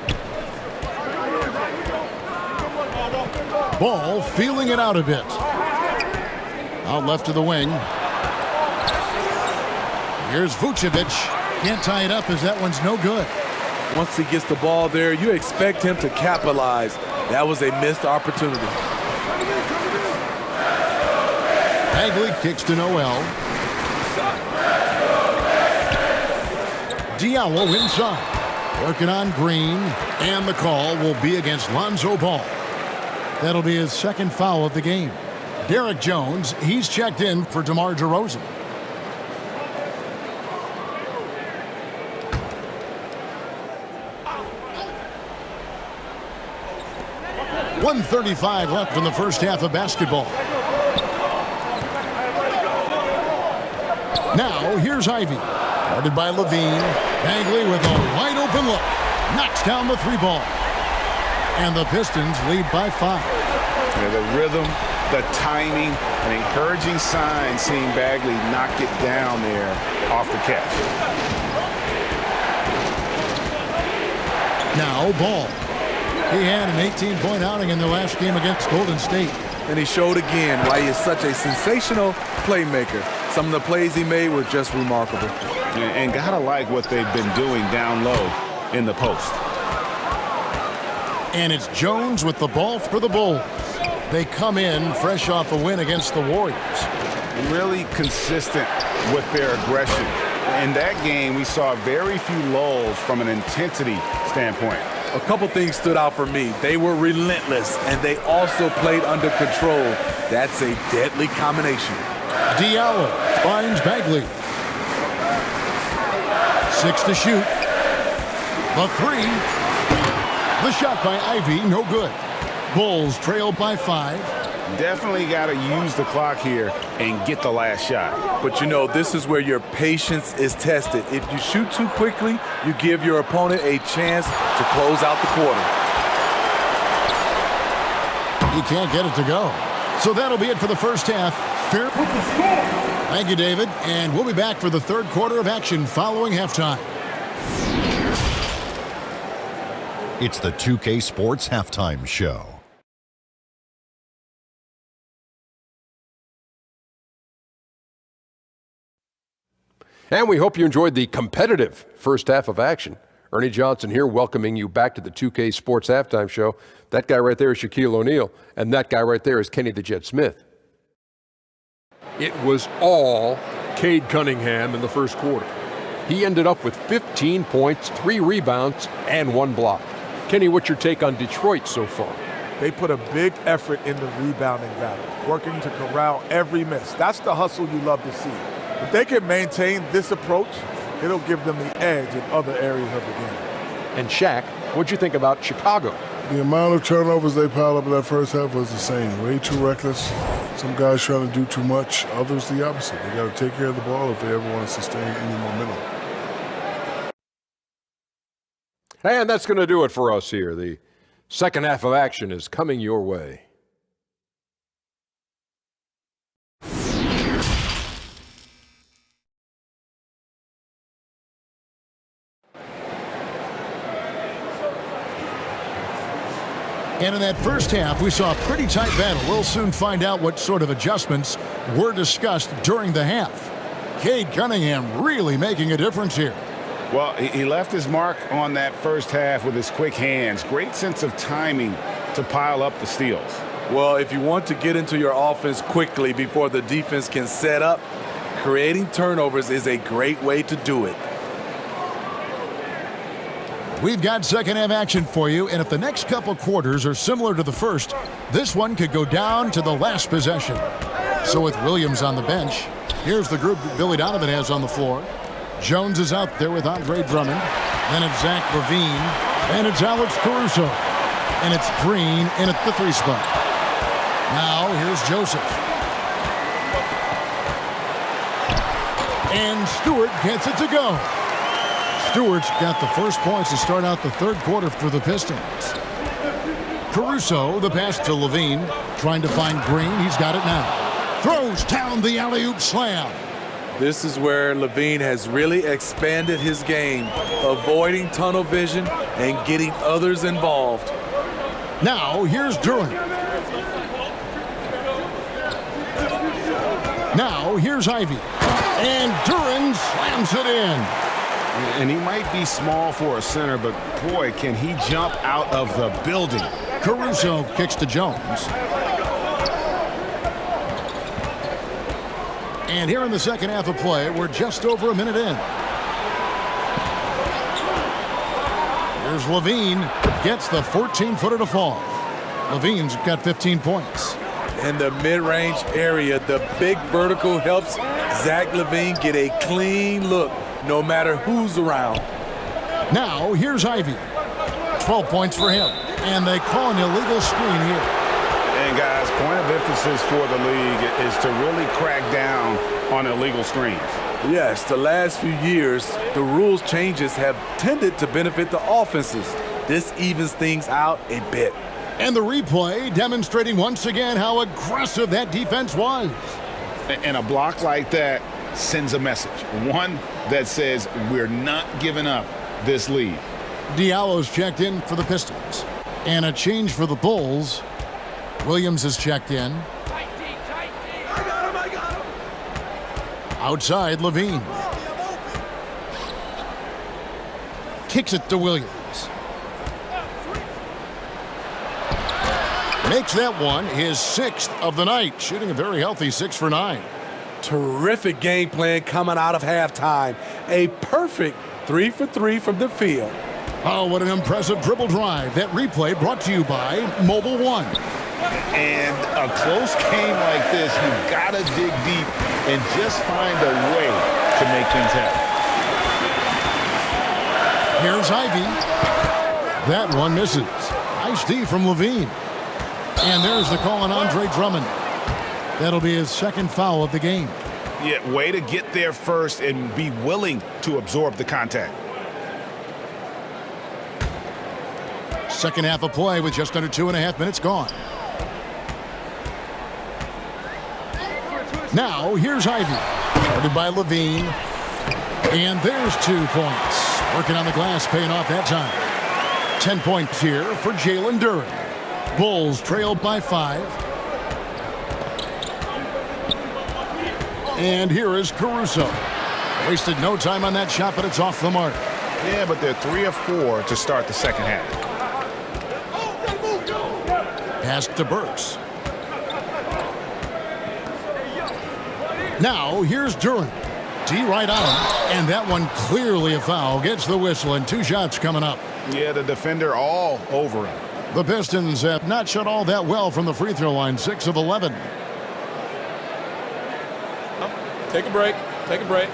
Ball feeling it out a bit. Out left to the wing. Here's Vucevic. Can't tie it up as that one's no good. Once he gets the ball there, you expect him to capitalize. That was a missed opportunity. Bagley kicks to Noel. Diallo inside. Working on Green. And the call will be against Lonzo Ball. That'll be his second foul of the game. Derek Jones, he's checked in for DeMar DeRozan. .135 left in the first half of basketball. Now, here's Ivy. Guarded by Levine. Bagley with a wide open look. Knocks down the three ball. And the Pistons lead by 5. Yeah, the rhythm, the timing, an encouraging sign seeing Bagley knock it down there off the catch. Now, Ball. He had an 18-point outing in their last game against Golden State. And he showed again why he is such a sensational playmaker. Some of the plays he made were just remarkable. And gotta like what they've been doing down low in the post. And it's Jones with the ball for the Bulls. They come in fresh off a win against the Warriors. Really consistent with their aggression. In that game, we saw very few lulls from an intensity standpoint. A couple things stood out for me. They were relentless, and they also played under control. That's a deadly combination. Diallo finds Bagley. 6 to shoot. The 3. The shot by Ivy, no good. Bulls trail by 5. Definitely got to use the clock here and get the last shot. But you know, this is where your patience is tested. If you shoot too quickly, you give your opponent a chance to close out the quarter. He can't get it to go. So that'll be it for the first half. Thank you, David. And we'll be back for the third quarter of action following halftime. It's the 2K Sports Halftime Show. And we hope you enjoyed the competitive first half of action. Ernie Johnson here, welcoming you back to the 2K Sports Halftime Show. That guy right there is Shaquille O'Neal, and that guy right there is Kenny the Jet Smith. It was all Cade Cunningham in the first quarter. He ended up with 15 points, 3 rebounds, and 1 block. Kenny, what's your take on Detroit so far? They put a big effort in the rebounding battle, working to corral every miss. That's the hustle you love to see. If they can maintain this approach, it'll give them the edge in other areas of the game. And Shaq, what'd you think about Chicago? The amount of turnovers they piled up in that first half was insane. Way too reckless. Some guys trying to do too much. Others the opposite. They got to take care of the ball if they ever want to sustain any momentum. And that's going to do it for us here. The second half of action is coming your way. And in that first half, we saw a pretty tight battle. We'll soon find out what sort of adjustments were discussed during the half. Cade Cunningham really making a difference here. Well, he left his mark on that first half with his quick hands. Great sense of timing to pile up the steals. Well, if you want to get into your offense quickly before the defense can set up, creating turnovers is a great way to do it. We've got second half action for you, and if the next couple quarters are similar to the first, this one could go down to the last possession. So with Williams on the bench, here's the group that Billy Donovan has on the floor. Jones is out there with Andre Drummond. Then it's Zach LaVine, and it's Alex Caruso. And it's Green in at the 3 spot. Now here's Joseph. And Stewart gets it to go. Stewart's got the first points to start out the third quarter for the Pistons. Caruso, the pass to LaVine, trying to find Green. He's got it now. Throws down the alley-oop slam. This is where LaVine has really expanded his game, avoiding tunnel vision and getting others involved. Now here's Duran. Now here's Ivy. And Duran slams it in. And he might be small for a center, but boy, can he jump out of the building. Caruso kicks to Jones. And here in the second half of play, we're just over a minute in. Here's LaVine. Gets the 14-footer to fall. LaVine's got 15 points. In the mid-range area, the big vertical helps Zach LaVine get a clean look, no matter who's around. Now, here's Ivy. 12 points for him. And they call an illegal screen here. And, guys, point of emphasis for the league is to really crack down on illegal screens. Yes, the last few years, the rules changes have tended to benefit the offenses. This evens things out a bit. And the replay demonstrating once again how aggressive that defense was. And a block like that sends a message. One that says we're not giving up this lead. Diallo's checked in for the Pistons. And a change for the Bulls. Williams is checked in. Outside, LaVine. Kicks it to Williams. Makes that one his 6th of the night, shooting a very healthy 6 for 9. Terrific game plan coming out of halftime. A perfect 3 for 3 from the field. Oh, what an impressive dribble drive. That replay brought to you by Mobile One. And a close game like this, you've got to dig deep and just find a way to make things happen. Here's Ivy. That one misses. Nice D from LaVine. And there's the call on Andre Drummond. That'll be his 2nd foul of the game. Yeah, way to get there first and be willing to absorb the contact. Second half of play with just under 2.5 minutes gone. Now, here's Ivy. Guarded by LaVine. And there's 2 points. Working on the glass, paying off that time. 10 points here for Jalen Duran. Bulls trailed by 5. And here is Caruso. Wasted no time on that shot, but it's off the mark. Yeah, but they're 3 of 4 to start the second half. Pass to Burks. Now, here's Duran. D right on him, and that one clearly a foul. Gets the whistle, and 2 shots coming up. Yeah, the defender all over him. The Pistons have not shot all that well from the free throw line, 6 of 11. Take a break. Take a break.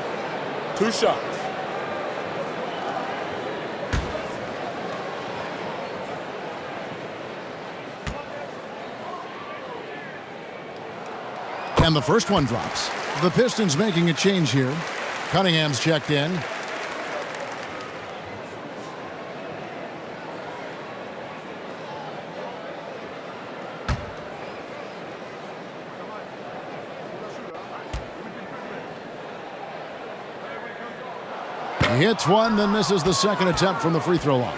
2 shots. And the first one drops. The Pistons making a change here. Cunningham's checked in. He hits one, then misses the second attempt from the free throw line.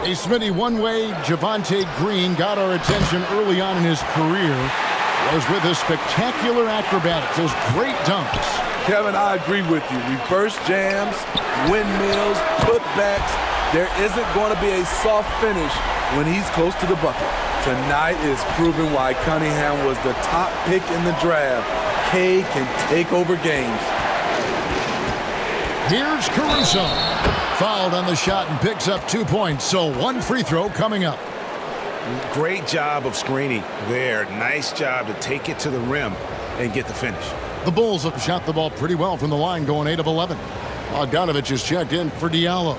A Smitty one-way, Javonte Green got our attention early on in his career. Was with his spectacular acrobatics, those great dunks. Kevin, I agree with you. Reverse jams, windmills, putbacks. There isn't going to be a soft finish when he's close to the bucket. Tonight is proving why Cunningham was the top pick in the draft. K can take over games. Here's Caruso. Fouled on the shot and picks up 2 points, so 1 free throw coming up. Great job of screening there. Nice job to take it to the rim and get the finish. The Bulls have shot the ball pretty well from the line, going 8 of 11. Bogdanovich is checked in for Diallo.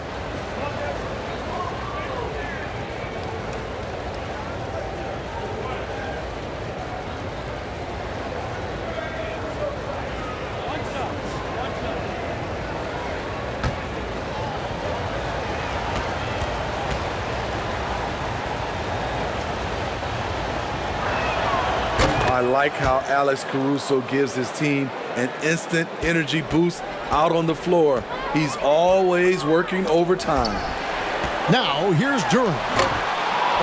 I like how Alex Caruso gives his team an instant energy boost out on the floor. He's always working overtime. Now, here's Durant.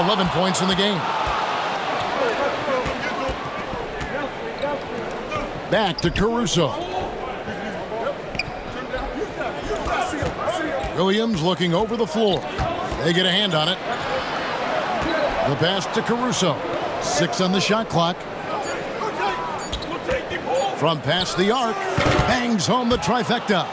11 points in the game. Back to Caruso. Williams looking over the floor. They get a hand on it. The pass to Caruso. 6 on the shot clock. From past the arc, bangs home the trifecta.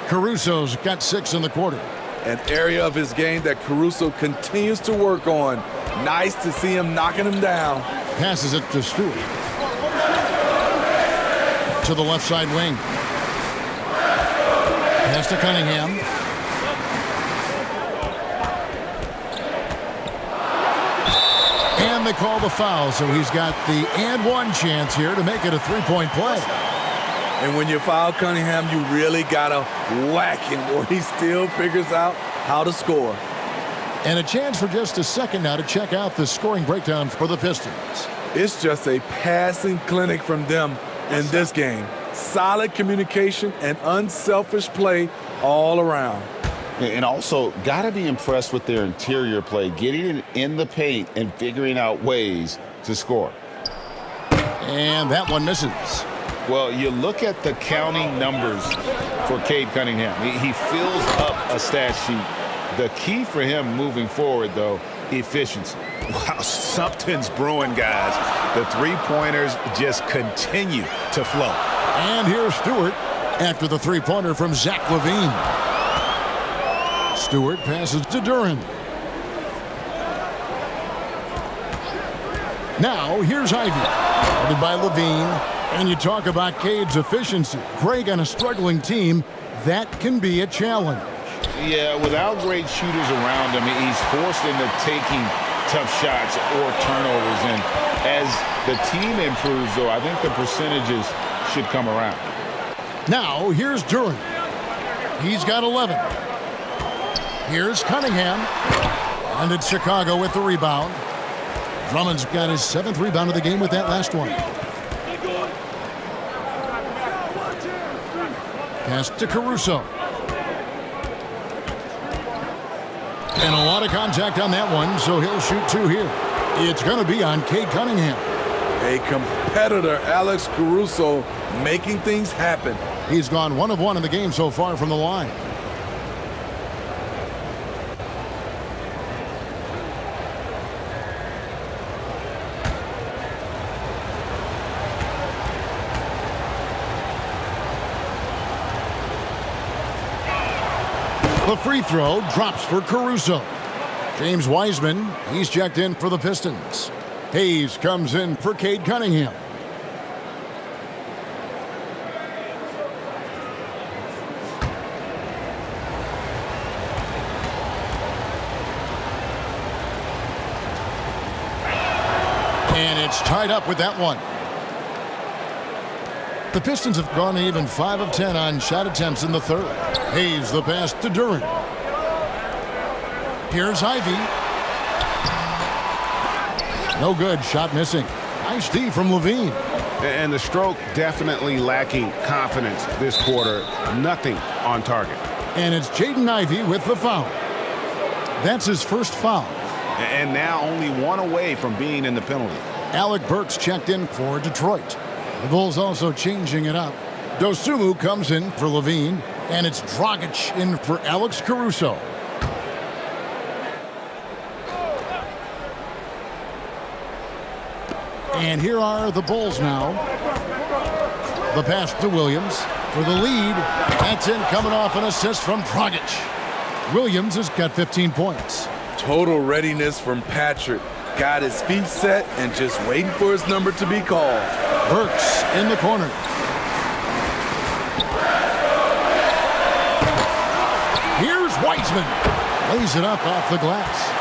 Caruso's got 6 in the quarter. An area of his game that Caruso continues to work on. Nice to see him knocking him down. Passes it to Stewart. To the left side wing. Pass to Cunningham. And they call the foul, so he's got the and one chance here to make it a 3-point play. And when you foul Cunningham, you really got to whack him, or he still figures out how to score. And a chance for just a second now to check out the scoring breakdown for the Pistons. It's just a passing clinic from them in this game. Solid communication and unselfish play all around. And also, got to be impressed with their interior play, getting it in the paint and figuring out ways to score. And that one misses. Well, you look at the counting numbers for Cade Cunningham. He fills up a stat sheet. The key for him moving forward, though, efficiency. Wow, something's brewing, guys. The three-pointers just continue to flow. And here's Stewart after the three-pointer from Zach LaVine. Stewart passes to Durant. Now, here's Ivy. Guarded by LaVine. And you talk about Cade's efficiency. Craig on a struggling team, that can be a challenge. Yeah, without great shooters around him, he's forced into taking tough shots or turnovers. And as the team improves, though, I think the percentages should come around. Now, here's Durant. He's got 11. Here's Cunningham. And it's Chicago with the rebound. Drummond's got his 7th rebound of the game with that last one. Pass to Caruso. And a lot of contact on that one, so he'll shoot 2 here. It's going to be on Cade Cunningham. A competitor, Alex Caruso, making things happen. He's gone 1 of 1 in the game so far from the line. The free throw drops for Caruso. James Wiseman, he's checked in for the Pistons. Hayes comes in for Cade Cunningham. And it's tied up with that one. The Pistons have gone even 5 of 10 on shot attempts in the third. Hayes the pass to Durant. Here's Ivy. No good. Shot missing. Nice D from LaVine. And the stroke definitely lacking confidence this quarter. Nothing on target. And it's Jaden Ivey with the foul. That's his first foul. And now only 1 away from being in the penalty. Alec Burks checked in for Detroit. The Bulls also changing it up. Dosunmu comes in for LaVine, and it's Dragic in for Alex Caruso. And here are the Bulls now. The pass to Williams for the lead. That's in, coming off an assist from Dragic. Williams has got 15 points. Total readiness from Patrick. Got his feet set and just waiting for his number to be called. Burks in the corner. Here's Wiseman. Lays it up off the glass.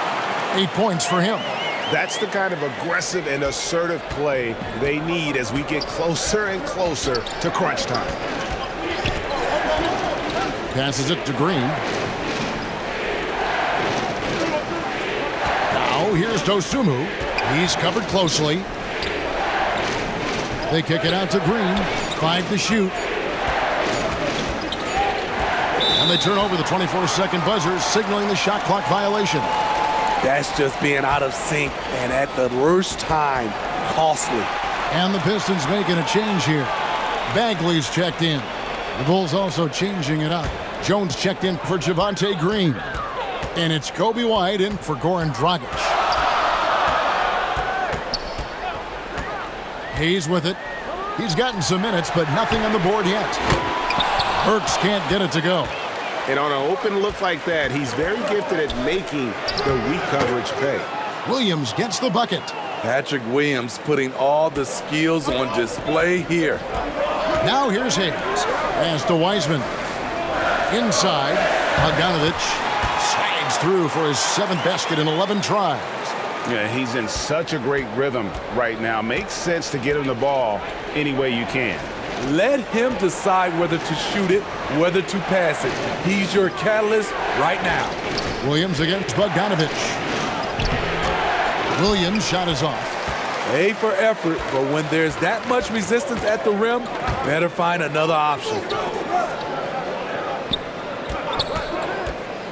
8 points for him. That's the kind of aggressive and assertive play they need as we get closer and closer to crunch time. Passes it to Green. Now here's Dosunmu. He's covered closely. They kick it out to Green. 5 to shoot. And they turn over the 24-second buzzer, signaling the shot clock violation. That's just being out of sync and at the worst time, costly. And the Pistons making a change here. Bagley's checked in. The Bulls also changing it up. Jones checked in for Javonte Green. And it's Kobe White in for Goran Dragic. Hayes with it. He's gotten some minutes, but nothing on the board yet. Burks can't get it to go. And on an open look like that, he's very gifted at making the weak coverage pay. Williams gets the bucket. Patrick Williams putting all the skills on display here. Now here's Hayes. Pass to Wiseman. Inside, Bogdanovich slides through for his 7th basket in 11 tries. Yeah, he's in such a great rhythm right now. Makes sense to get him the ball any way you can. Let him decide whether to shoot it, whether to pass it. He's your catalyst right now. Williams against Bogdanovich. Williams' shot is off. A for effort, but when there's that much resistance at the rim, better find another option.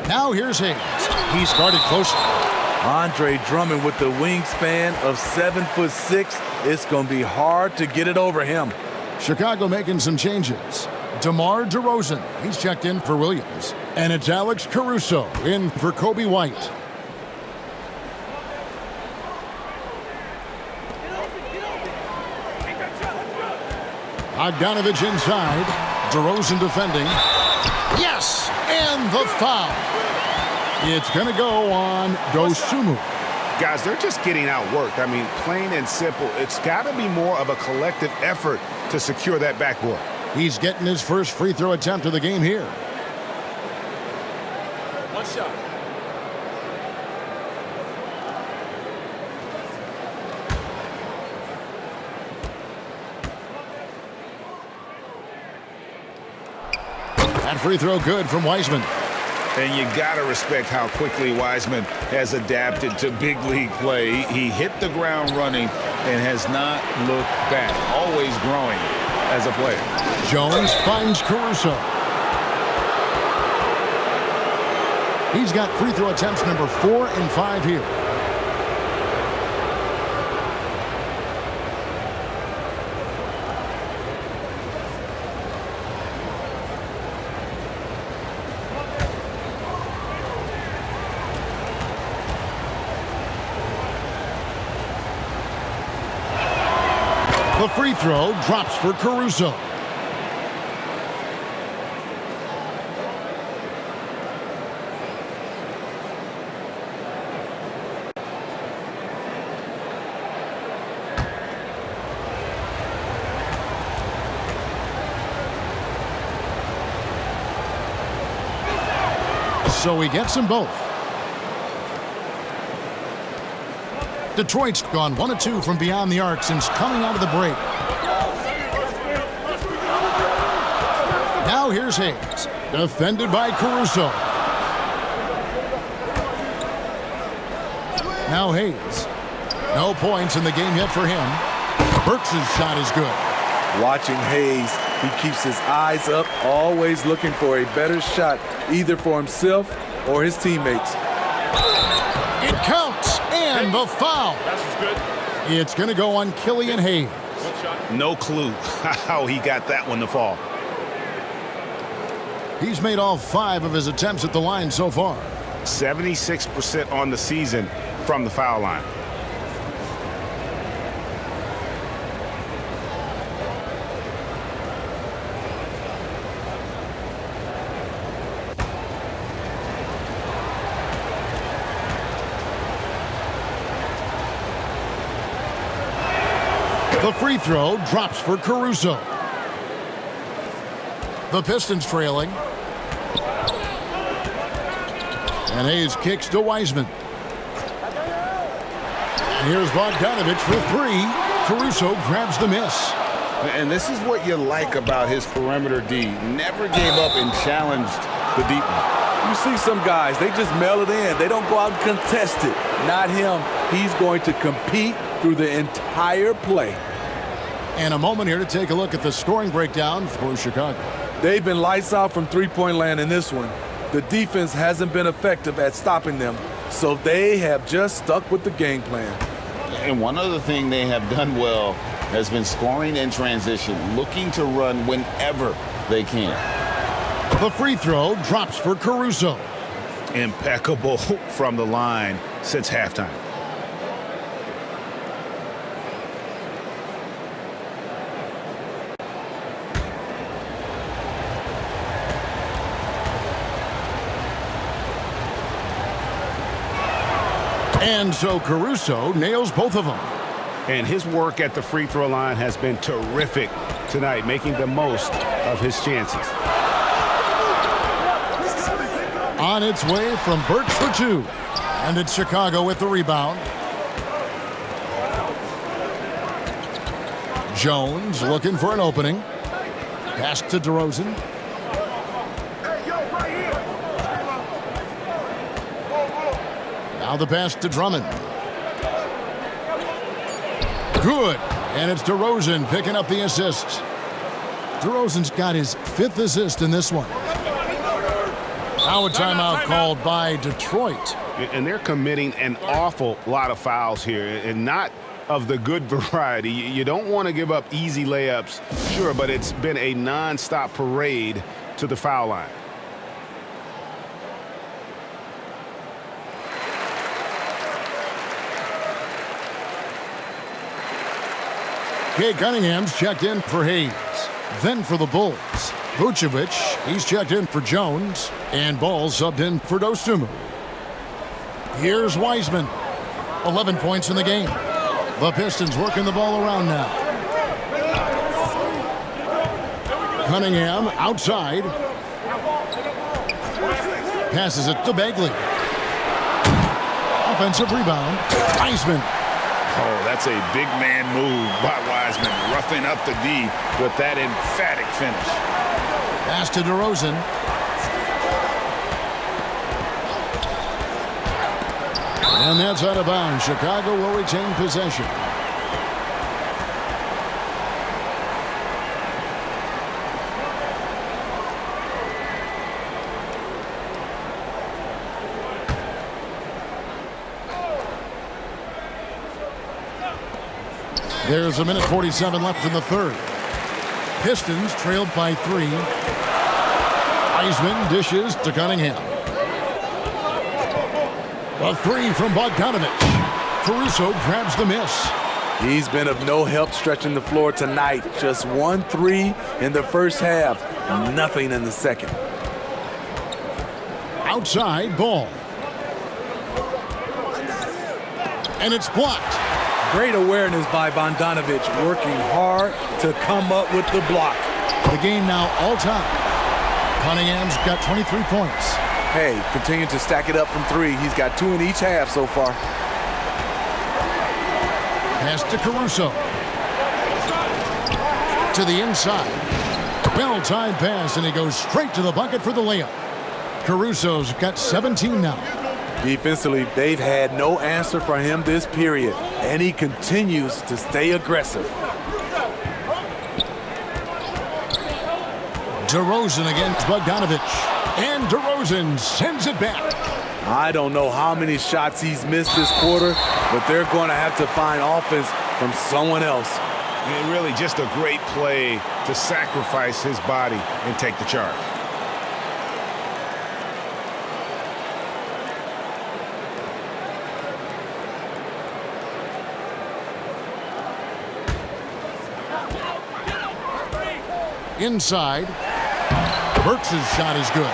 Now here's Hayes. He's guarded closely. Andre Drummond with the wingspan of 7'6". It's going to be hard to get it over him. Chicago making some changes. DeMar DeRozan, he's checked in for Williams. And it's Alex Caruso in for Kobe White. Bogdanovich inside. DeRozan defending. Yes! And the foul. It's going to go on Dosunmu. Guys, they're just getting outworked. I mean, plain and simple. It's got to be more of a collective effort to secure that backboard. He's getting his first free throw attempt of the game here. One shot. That free throw good from Wiseman. And you got to respect how quickly Wiseman has adapted to big league play. He hit the ground running and has not looked back, always growing as a player. Jones finds Caruso. He's got free throw attempts number 4 and 5 here. The free throw drops for Caruso. So he gets them both. Detroit's gone 1 of 2 from beyond the arc since coming out of the break. Now here's Hayes, defended by Caruso. Now Hayes. No points in the game yet for him. Burks' shot is good. Watching Hayes, he keeps his eyes up, always looking for a better shot, either for himself or his teammates. It counts, and the foul. That's good. It's going to go on Killian Hayes. No clue how he got that one to fall. He's made all 5 of his attempts at the line so far. 76% on the season from the foul line. The free throw drops for Caruso. The Pistons trailing. And Hayes kicks to Wiseman. Here's Bogdanovich for three. Caruso grabs the miss. And this is what you like about his perimeter D. Never gave up and challenged the deep one. You see some guys, they just mail it in. They don't go out and contest it. Not him. He's going to compete through the entire play. And a moment here to take a look at the scoring breakdown for Chicago. They've been lights out from three-point land in this one. The defense hasn't been effective at stopping them, so they have just stuck with the game plan. And one other thing they have done well has been scoring in transition, looking to run whenever they can. The free throw drops for Caruso. Impeccable from the line since halftime. And so Caruso nails both of them. And his work at the free throw line has been terrific tonight, making the most of his chances. On its way from Burks for two. And it's Chicago with the rebound. Jones looking for an opening. Pass to DeRozan. Now the pass to Drummond. Good. And it's DeRozan picking up the assists. DeRozan's got his fifth assist in this one. Now a timeout called by Detroit. And they're committing an awful lot of fouls here, and not of the good variety. You don't want to give up easy layups, sure, but it's been a non-stop parade to the foul line. Kay Cunningham's checked in for Hayes. Then for the Bulls, Vucevic, he's checked in for Jones. And Ball subbed in for Dosunmu. Here's Wiseman. 11 points in the game. The Pistons working the ball around now. Cunningham outside. Passes it to Bagley. Offensive rebound. Wiseman. Oh, that's a big man move by Wiseman, roughing up the D with that emphatic finish. Pass to DeRozan. And that's out of bounds. Chicago will retain possession. There's a minute 47 left in the third. Pistons trailed by 3. Wiseman dishes to Cunningham. A 3 from Bogdanovich. Caruso grabs the miss. He's been of no help stretching the floor tonight. Just 1 3 in the first half. Nothing in the second. Outside Ball. And it's blocked. Great awareness by Bogdanovich, working hard to come up with the block. The game now all-time. Cunningham's got 23 points. Hey, continue to stack it up from 3. He's got 2 in each half so far. Pass to Caruso. To the inside. Well-timed pass, and he goes straight to the bucket for the layup. Caruso's got 17 now. Defensively, they've had no answer for him this period, and he continues to stay aggressive. DeRozan against Bogdanovich. And DeRozan sends it back. I don't know how many shots he's missed this quarter, but they're going to have to find offense from someone else. And really just a great play to sacrifice his body and take the charge. Inside. Burks' shot is good.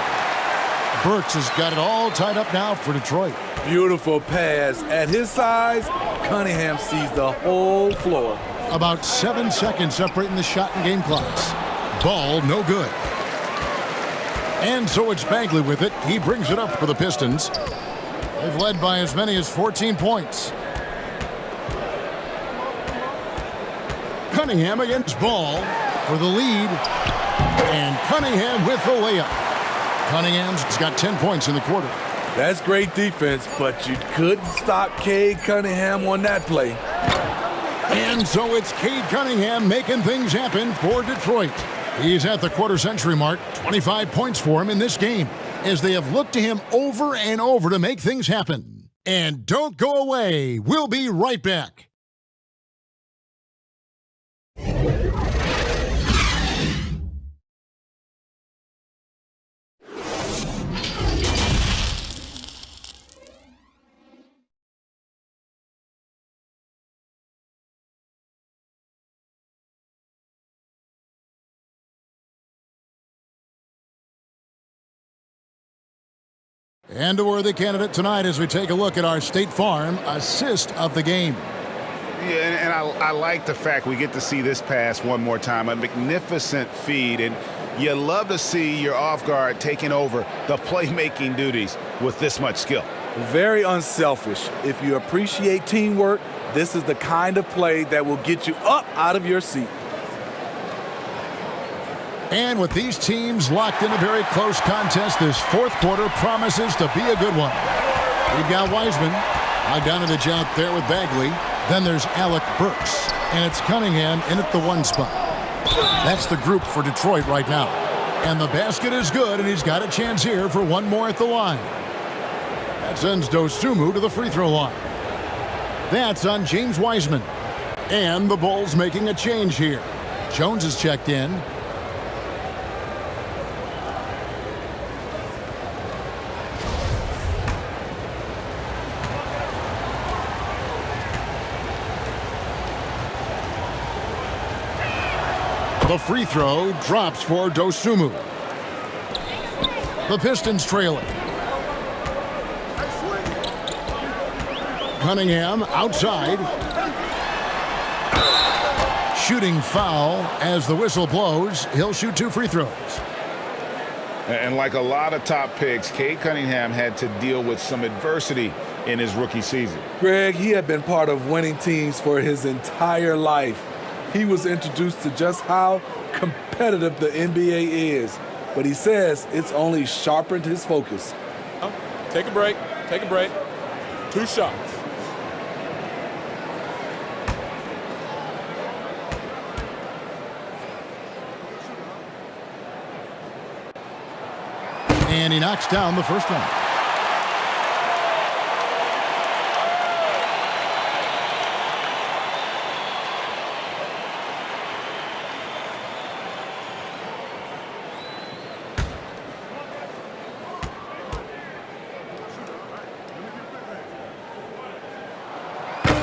Burks has got it all tied up now for Detroit. Beautiful pass. At his size, Cunningham sees the whole floor. About 7 seconds separating the shot and game clocks. Ball no good. And so it's Bagley with it. He brings it up for the Pistons. They've led by as many as 14 points. Cunningham against Ball for the lead. And Cunningham with the layup. Cunningham's got 10 points in the quarter. That's great defense, but you couldn't stop Cade Cunningham on that play. And so it's Cade Cunningham making things happen for Detroit. He's at the quarter-century mark, 25 points for him in this game, as they have looked to him over and over to make things happen. And don't go away. We'll be right back. And a worthy candidate tonight as we take a look at our State Farm assist of the game. Yeah, and I like the fact we get to see this pass one more time. A magnificent feed, and you love to see your off guard taking over the playmaking duties with this much skill. Very unselfish. If you appreciate teamwork, this is the kind of play that will get you up out of your seat. And with these teams locked in a very close contest, this fourth quarter promises to be a good one. We've got Wiseman, Bogdanovich out there with Bagley. Then there's Alec Burks, and it's Cunningham in at the 1 spot. That's the group for Detroit right now. And the basket is good, and he's got a chance here for one more at the line. That sends Dosunmu to the free throw line. That's on James Wiseman. And the Bulls making a change here. Jones is checked in. The free throw drops for Dosunmu. The Pistons trail it. Cunningham outside. Shooting foul as the whistle blows. He'll shoot 2 free throws. And like a lot of top picks, Cade Cunningham had to deal with some adversity in his rookie season. Greg, he had been part of winning teams for his entire life. He was introduced to just how competitive the NBA is. But he says it's only sharpened his focus. Take a break. Take a break. 2 shots. And he knocks down the first one.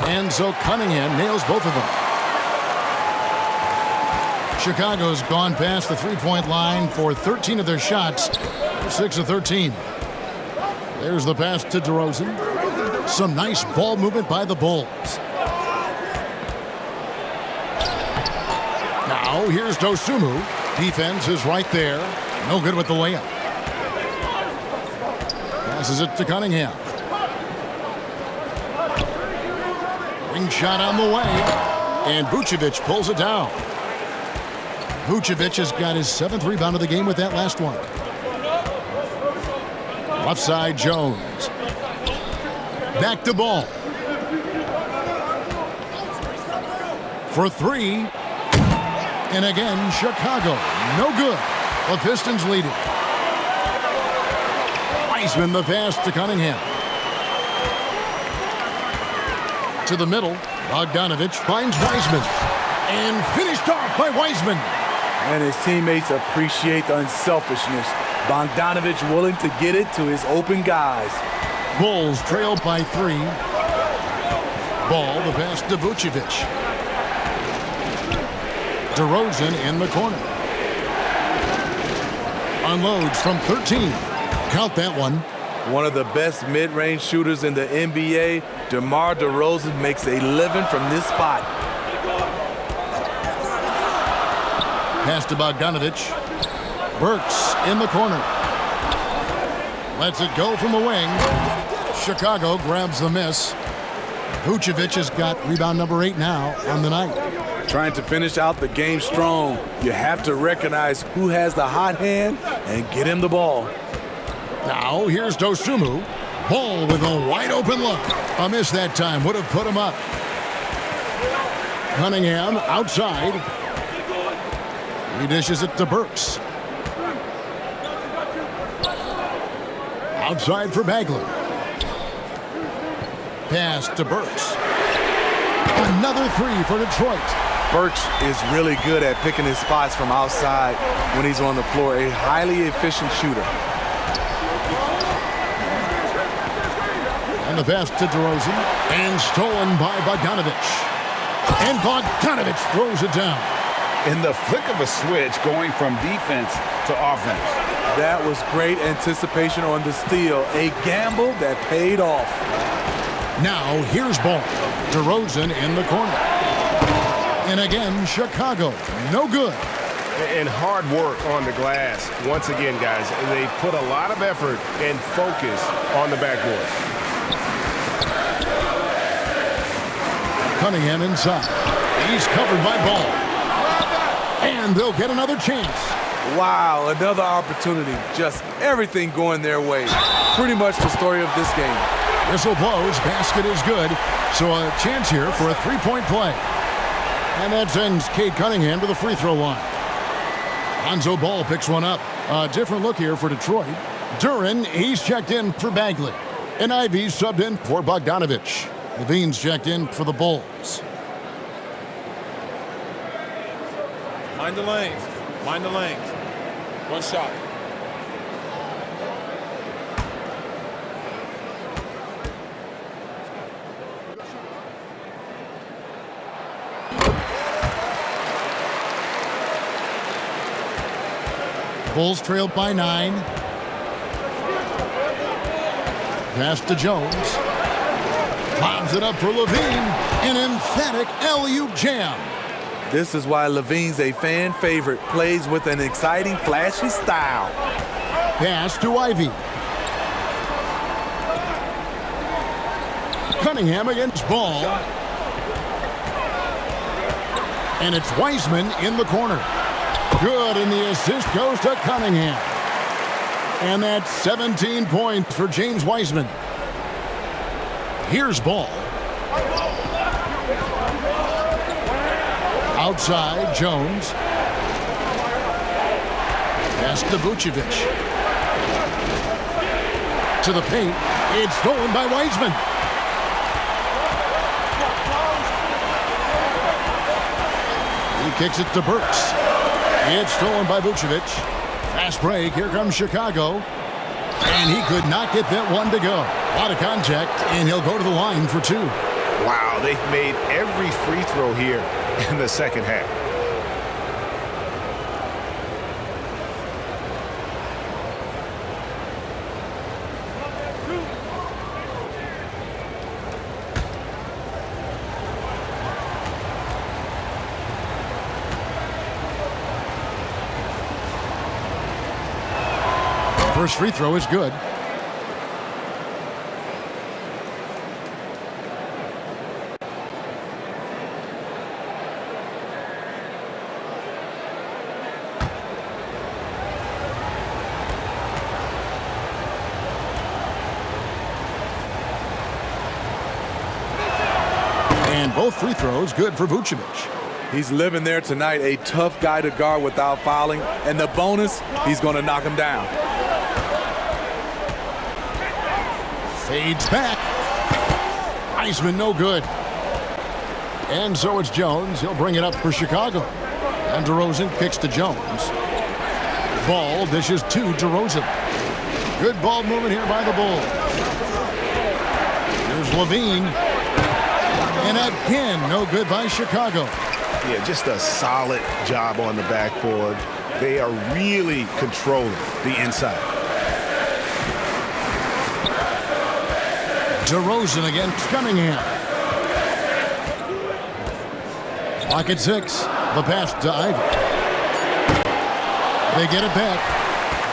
And so Cunningham nails both of them. Chicago's gone past the three-point line for 13 of their shots. 6 of 13. There's the pass to DeRozan. Some nice ball movement by the Bulls. Now here's Dosunmu. Defense is right there. No good with the layup. Passes it to Cunningham. Ring shot on the way. And Vucevic pulls it down. Vucevic has got his 7th rebound of the game with that last one. Left side, Jones. Back to Ball. For 3. And again, Chicago. No good. The Pistons lead it. Wiseman the pass to Cunningham. To the middle. Bogdanovich finds Wiseman. And finished off by Wiseman. And his teammates appreciate the unselfishness. Bogdanovich willing to get it to his open guys. Bulls trail by 3. Ball, the pass to Vucevic. DeRozan in the corner. Unloads from 13. Count that one. One of the best mid-range shooters in the NBA, DeMar DeRozan makes a living from this spot. Pass to Bogdanovich. Burks in the corner. Lets it go from the wing. Chicago grabs the miss. Vucevic has got rebound number 8 now on the night. Trying to finish out the game strong, you have to recognize who has the hot hand and get him the ball. Now here's Dosunmu. Ball with a wide open look. A miss that time would have put him up. Cunningham outside. He dishes it to Burks. Outside for Bagley. Pass to Burks. Another 3 for Detroit. Burks is really good at picking his spots from outside when he's on the floor. A highly efficient shooter. And the pass to DeRozan. And stolen by Bogdanovich. And Bogdanovich throws it down. In the flick of a switch, going from defense to offense. That was great anticipation on the steal. A gamble that paid off. Now here's ball. DeRozan in the corner. And again, Chicago. No good. And hard work on the glass. Once again, guys, they put a lot of effort and focus on the backboard. Cunningham inside. He's covered by Ball. And they'll get another chance. Wow, another opportunity. Just everything going their way. Pretty much the story of this game. Whistle blows. Basket is good. So a chance here for a 3-point play. And that sends Cade Cunningham to the free throw line. Lonzo Ball picks one up. A different look here for Detroit. Duren, he's checked in for Bagley. And Ivey's subbed in for Bogdanovich. Levine's checked in for the Bulls. Mind the lanes. Mind the lanes. One shot. Bulls trailed by 9. Pass to Jones. Lobs it up for Levine. An emphatic alley-oop jam. This is why Levine's a fan favorite. Plays with an exciting, flashy style. Pass to Ivey. Cunningham against Ball. And it's Wiseman in the corner. Good, and the assist goes to Cunningham. And that's 17 points for James Wiseman. Here's Ball. Outside, Jones. Pass to Vucevic. To the paint. It's stolen by Wiseman. He kicks it to Burks. It's stolen by Vucevic. Fast break. Here comes Chicago. And he could not get that one to go. A lot of contact, and he'll go to the line for 2. Wow, they've made every free throw here in the second half. First free throw is good. And both free throws good for Vucevic. He's living there tonight, a tough guy to guard without fouling. And the bonus, he's going to knock him down. Fades back. Wiseman no good. And so it's Jones. He'll bring it up for Chicago. And DeRozan kicks to Jones. Ball dishes to DeRozan. Good ball movement here by the Bulls. Here's Levine. And again, no good by Chicago. Yeah, just a solid job on the backboard. They are really controlling the inside. DeRozan against Cunningham. Clock at 6. The pass to Ivey. They get it back.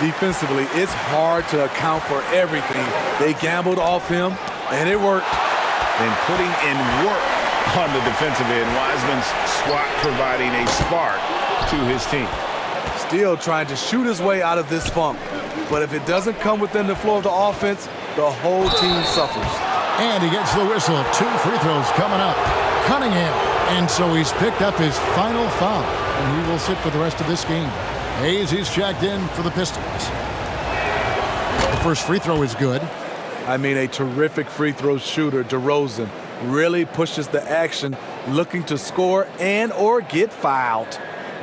Defensively, it's hard to account for everything. They gambled off him, and it worked. And putting in work on the defensive end, Wiseman's swat providing a spark to his team. Still trying to shoot his way out of this funk. But if it doesn't come within the flow of the offense, the whole team suffers. And he gets the whistle. 2 free throws coming up. Cunningham. And so he's picked up his final foul. And he will sit for the rest of this game. Hayes, he's checked in for the Pistons. The first free throw is good. I mean, a terrific free throw shooter, DeRozan, really pushes the action, looking to score and or get fouled.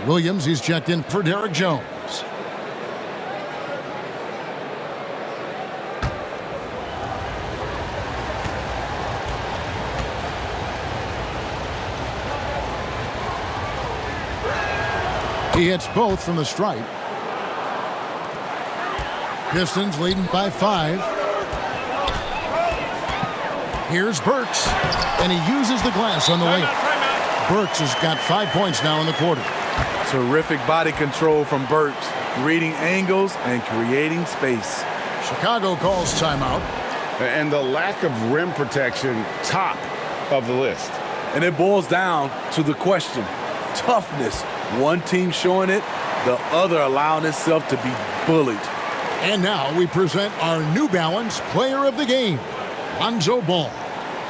Williams, he's checked in for Derek Jones. He hits both from the stripe. Pistons leading by 5. Here's Burks, and he uses the glass on the way. Burks has got 5 points now in the quarter. Terrific body control from Burks, reading angles and creating space. Chicago calls timeout. And the lack of rim protection, top of the list. And it boils down to the question, toughness. One team showing it, the other allowing itself to be bullied. And now we present our New Balance Player of the Game, Lonzo Ball.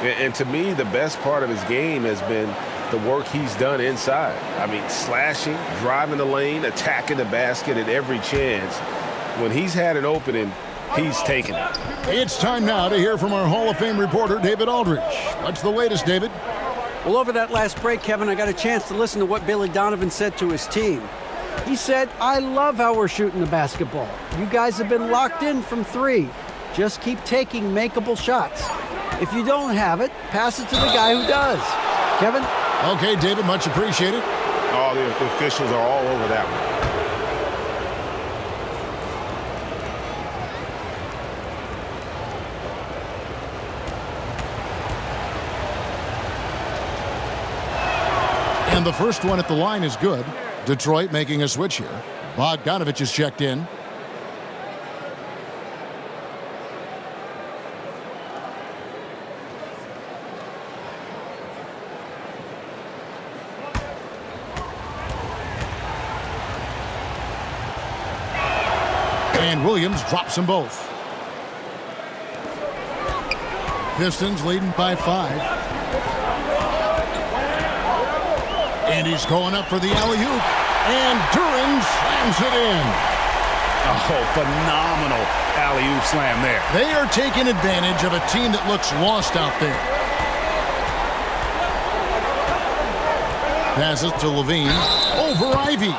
And to me, the best part of his game has been the work he's done inside. I mean, slashing, driving the lane, attacking the basket at every chance. When he's had an opening, he's taken it. It's time now to hear from our Hall of Fame reporter, David Aldridge. What's the latest, David? Well, over that last break, Kevin, I got a chance to listen to what Billy Donovan said to his team. He said, "I love how we're shooting the basketball. You guys have been locked in from 3. Just keep taking makeable shots. If you don't have it, pass it to the guy who does." Kevin? Okay, David, much appreciated. All the officials are all over that one. And the first one at the line is good. Detroit making a switch here. Bogdanovich is checked in. And Williams drops them both. Pistons leading by 5. And he's going up for the alley-oop. And Duran slams it in. Oh, phenomenal alley-oop slam there. They are taking advantage of a team that looks lost out there. Passes to Levine. Over Ivy.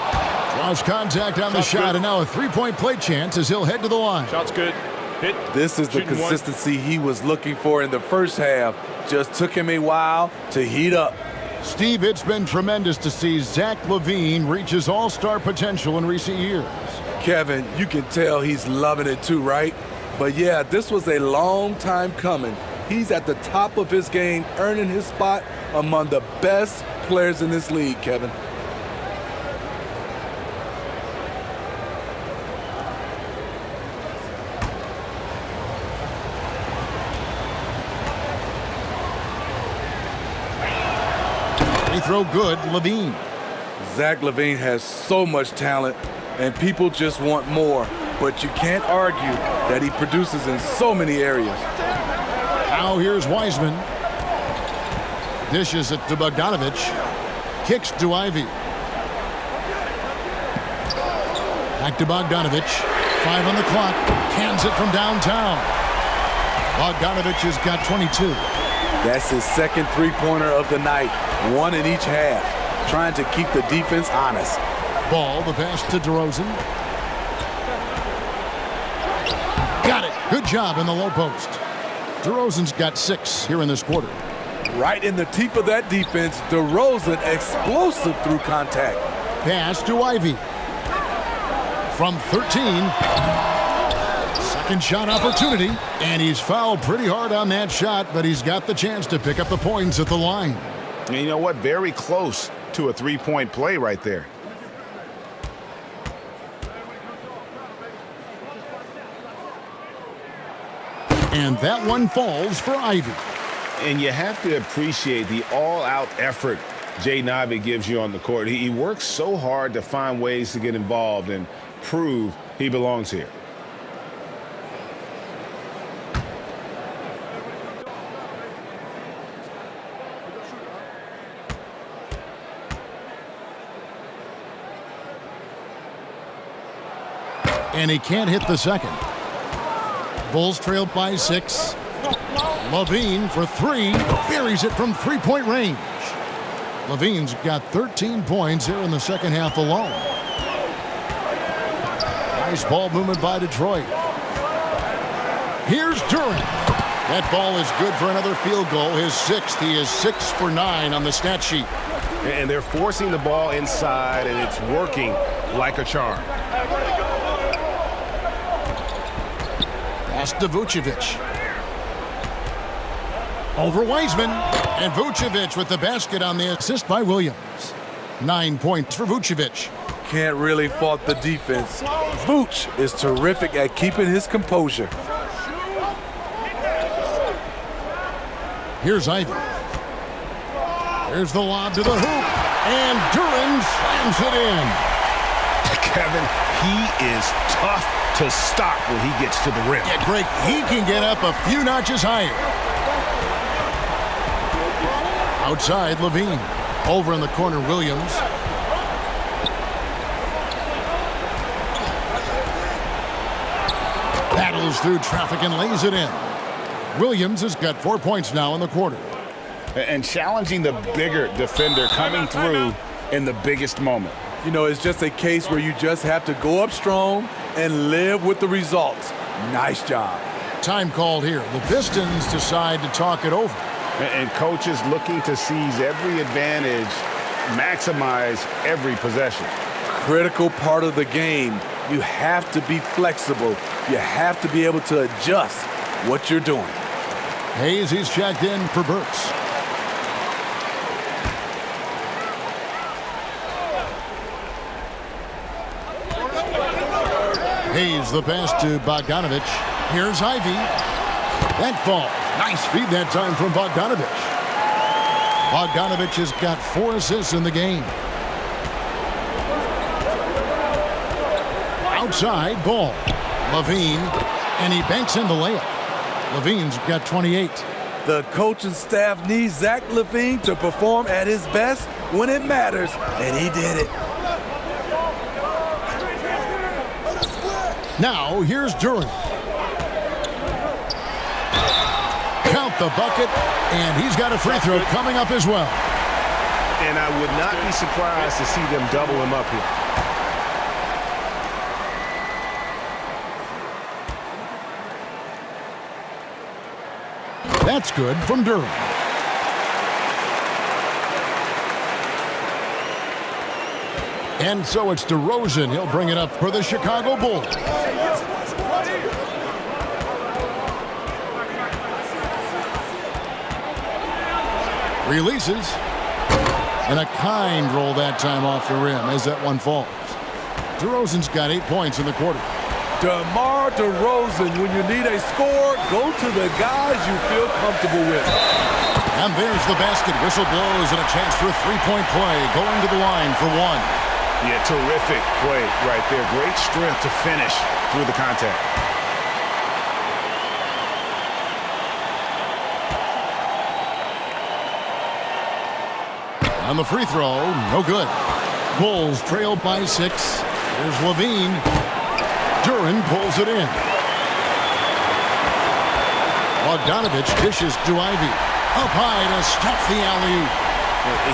Draws contact on the shot, and now a 3-point play chance as he'll head to the line. Shot's good. Hit. This is the consistency he was looking for in the first half. Just took him a while to heat up. Steve, it's been tremendous to see Zach LaVine reach his all-star potential in recent years. Kevin, you can tell he's loving it too, right? But yeah, this was a long time coming. He's at the top of his game, earning his spot among the best players in this league, Kevin. Throw good, Levine. Zach LaVine has so much talent, and people just want more. But you can't argue that he produces in so many areas. Now here's Wiseman. Dishes it to Bogdanovich. Kicks to Ivy. Back to Bogdanovich. 5 on the clock. Cans it from downtown. Bogdanovich has got 22. That's his second three-pointer of the night. 1 in each half. Trying to keep the defense honest. Ball, the pass to DeRozan. Got it. Good job in the low post. DeRozan's got 6 here in this quarter. Right in the teeth of that defense, DeRozan explosive through contact. Pass to Ivy. From 13. Second shot opportunity. And he's fouled pretty hard on that shot, but he's got the chance to pick up the points at the line. And you know what? Very close to a 3-point play right there. And that one falls for Ivy. And you have to appreciate the all-out effort Jaden Ivey gives you on the court. He works so hard to find ways to get involved and prove he belongs here. And he can't hit the second. Bulls trail by 6. Levine for 3. Buries it from three-point range. Levine's got 13 points here in the second half alone. Nice ball movement by Detroit. Here's Durant. That ball is good for another field goal, his 6th. He is 6 for 9 on the stat sheet. And they're forcing the ball inside, and it's working like a charm. Pass to Vucevic. Over Wiseman. And Vucevic with the basket on the assist by Williams. 9 points for Vucevic. Can't really fault the defense. Vooch is terrific at keeping his composure. Here's Ivy. Here's the lob to the hoop. And Durant slams it in. Kevin, he is tough to stop when he gets to the rim. Yeah, Greg, he can get up a few notches higher. Outside, Levine. Over in the corner, Williams. Battles through traffic and lays it in. Williams has got 4 points now in the quarter. And challenging the bigger defender coming through in the biggest moment. You know, it's just a case where you just have to go up strong and live with the results. Nice job. Time called here. The Pistons decide to talk it over. And coaches looking to seize every advantage, maximize every possession. Critical part of the game. You have to be flexible. You have to be able to adjust what you're doing. Hayes, he's checked in for Burks. Hayes, the pass to Bogdanovich. Here's Ivy. That ball. Nice feed that time from Bogdanovich. Bogdanovich has got 4 assists in the game. Outside, ball. Levine, and he banks in the layup. Levine's got 28. The coaching staff needs Zach LaVine to perform at his best when it matters, and he did it. Now, here's Durant. Count the bucket, and he's got a free throw coming up as well. And I would not be surprised to see them double him up here. That's good from Durant. And so it's DeRozan. He'll bring it up for the Chicago Bulls. Releases. And a kind roll that time off the rim as that one falls. DeRozan's got 8 points in the quarter. DeMar DeRozan, when you need a score, go to the guys you feel comfortable with. And there's the basket. Whistle blows and a chance for a three-point play. Going to the line for 1. Yeah, terrific play right there. Great strength to finish through the contact. On the free throw, no good. Bulls trail by 6. Here's Levine. Durant pulls it in. Bogdanovich dishes to Ivy. Up high to stop the alley-oop.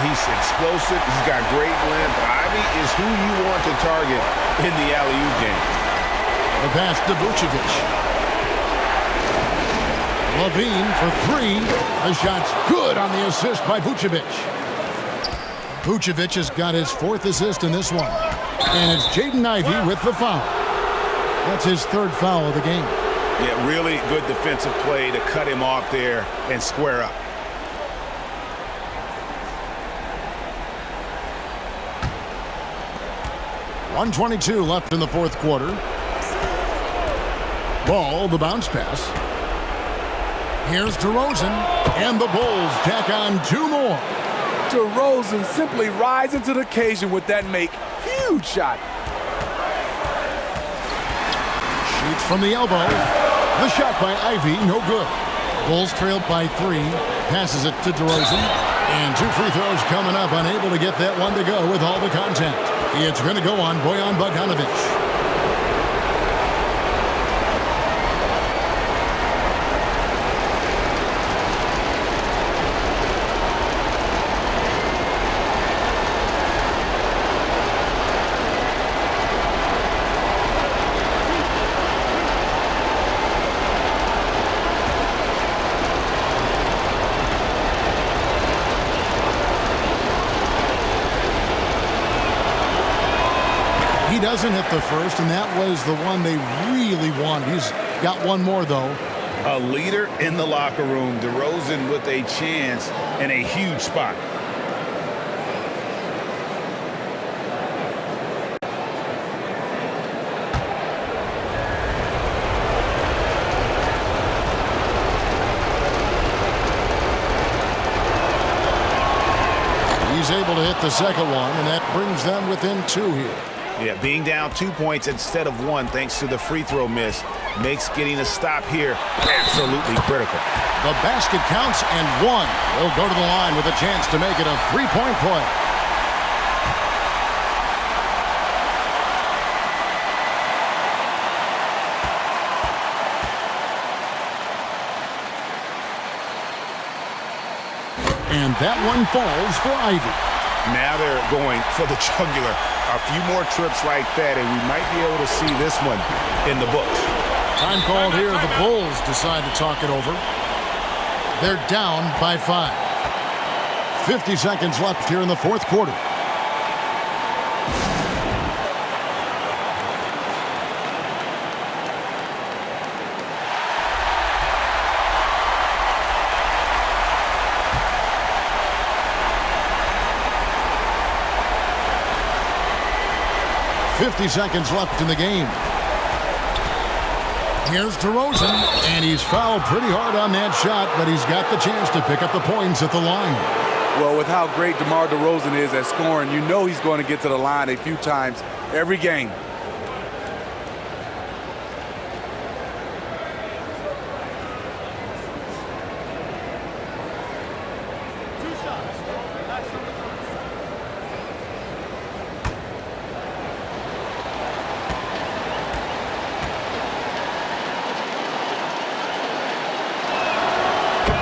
He's explosive. He's got great length. Ivy is who you want to target in the alley-oop game. The pass to Vucevic. Levine for 3. The shot's good on the assist by Vucevic. Vucevic has got his 4th assist in this one. And it's Jaden Ivey with the foul. That's his 3rd foul of the game. Yeah, really good defensive play to cut him off there and square up. .122 left in the 4th quarter. Ball, the bounce pass. Here's DeRozan, and the Bulls tack on 2 more. DeRozan simply rising to the occasion with that make. Huge shot. Shoots from the elbow. The shot by Ivy, no good. Bulls trailed by 3. Passes it to DeRozan. And 2 free throws coming up. Unable to get that one to go with all the contact. It's going to go on Bojan Bogdanovic. He doesn't hit the first, and that was the one they really wanted. He's got one more, though. A leader in the locker room. DeRozan with a chance and a huge spot. He's able to hit the second one, and that brings them within 2 here. Yeah, being down 2 points instead of 1 thanks to the free throw miss makes getting a stop here absolutely critical. The basket counts and 1. He'll go to the line with a chance to make it a 3-point play. And that one falls for Ivy. Now they're going for the jugular. A few more trips like that, and we might be able to see this one in the books. Time called here. The Bulls decide to talk it over. They're down by 5. 50 seconds left here in the fourth quarter. .50 seconds left in the game. Here's DeRozan, and he's fouled pretty hard on that shot, but he's got the chance to pick up the points at the line. Well, with how great DeMar DeRozan is at scoring, you know he's going to get to the line a few times every game.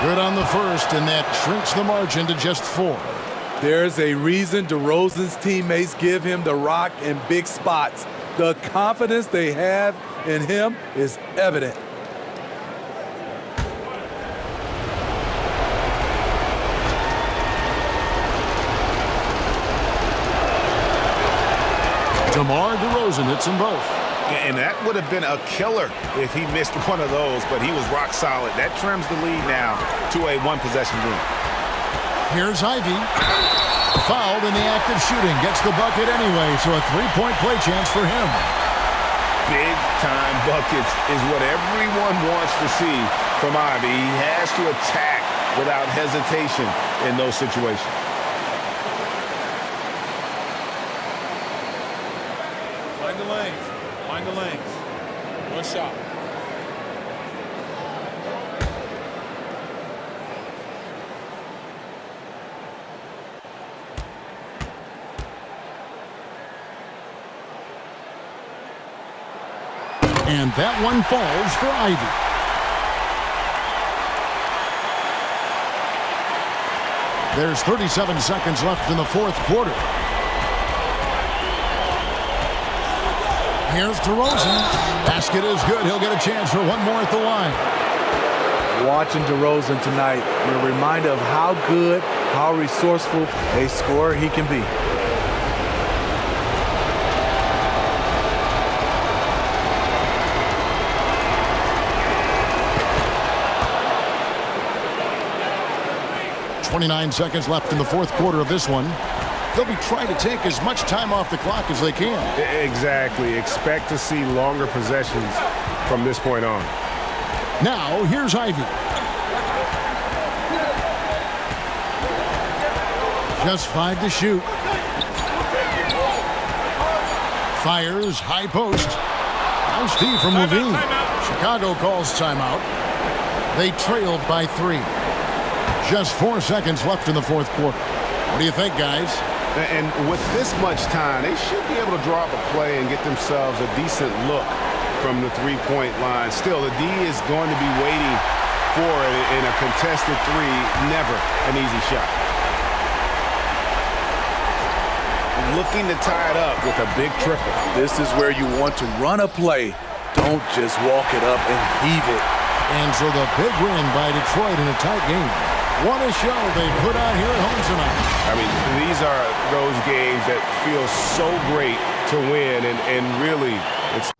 Good on the first, and that shrinks the margin to just 4. There's a reason DeRozan's teammates give him the rock in big spots. The confidence they have in him is evident. DeMar DeRozan hits them both. And that would have been a killer if he missed one of those, but he was rock solid. That trims the lead now to a 1-possession game. Here's Ivy. Fouled in the act of shooting. Gets the bucket anyway, so a 3-point play chance for him. Big-time buckets is what everyone wants to see from Ivy. He has to attack without hesitation in those situations. Find the lanes. Find the lanes. One shot. And that one falls for Ivy. There's 37 seconds left in the fourth quarter. Here's DeRozan. Basket is good. He'll get a chance for one more at the line. Watching DeRozan tonight, you're reminded of how good, how resourceful a scorer he can be. .29 seconds left in the fourth quarter of this one. They'll be trying to take as much time off the clock as they can. Exactly. Expect to see longer possessions from this point on. Now, here's Ivy. Just 5 to shoot. Fires, high post. Nice D from Levine. Chicago calls timeout. They trailed by 3. Just 4 seconds left in the fourth quarter. What do you think, guys? And with this much time, they should be able to draw up a play and get themselves a decent look from the three-point line. Still, the D is going to be waiting for it in a contested three. Never an easy shot. Looking to tie it up with a big triple. This is where you want to run a play. Don't just walk it up and heave it. And so the big win by Detroit in a tight game. What a show they put out here at home tonight. I mean, these are those games that feel so great to win, and really, it's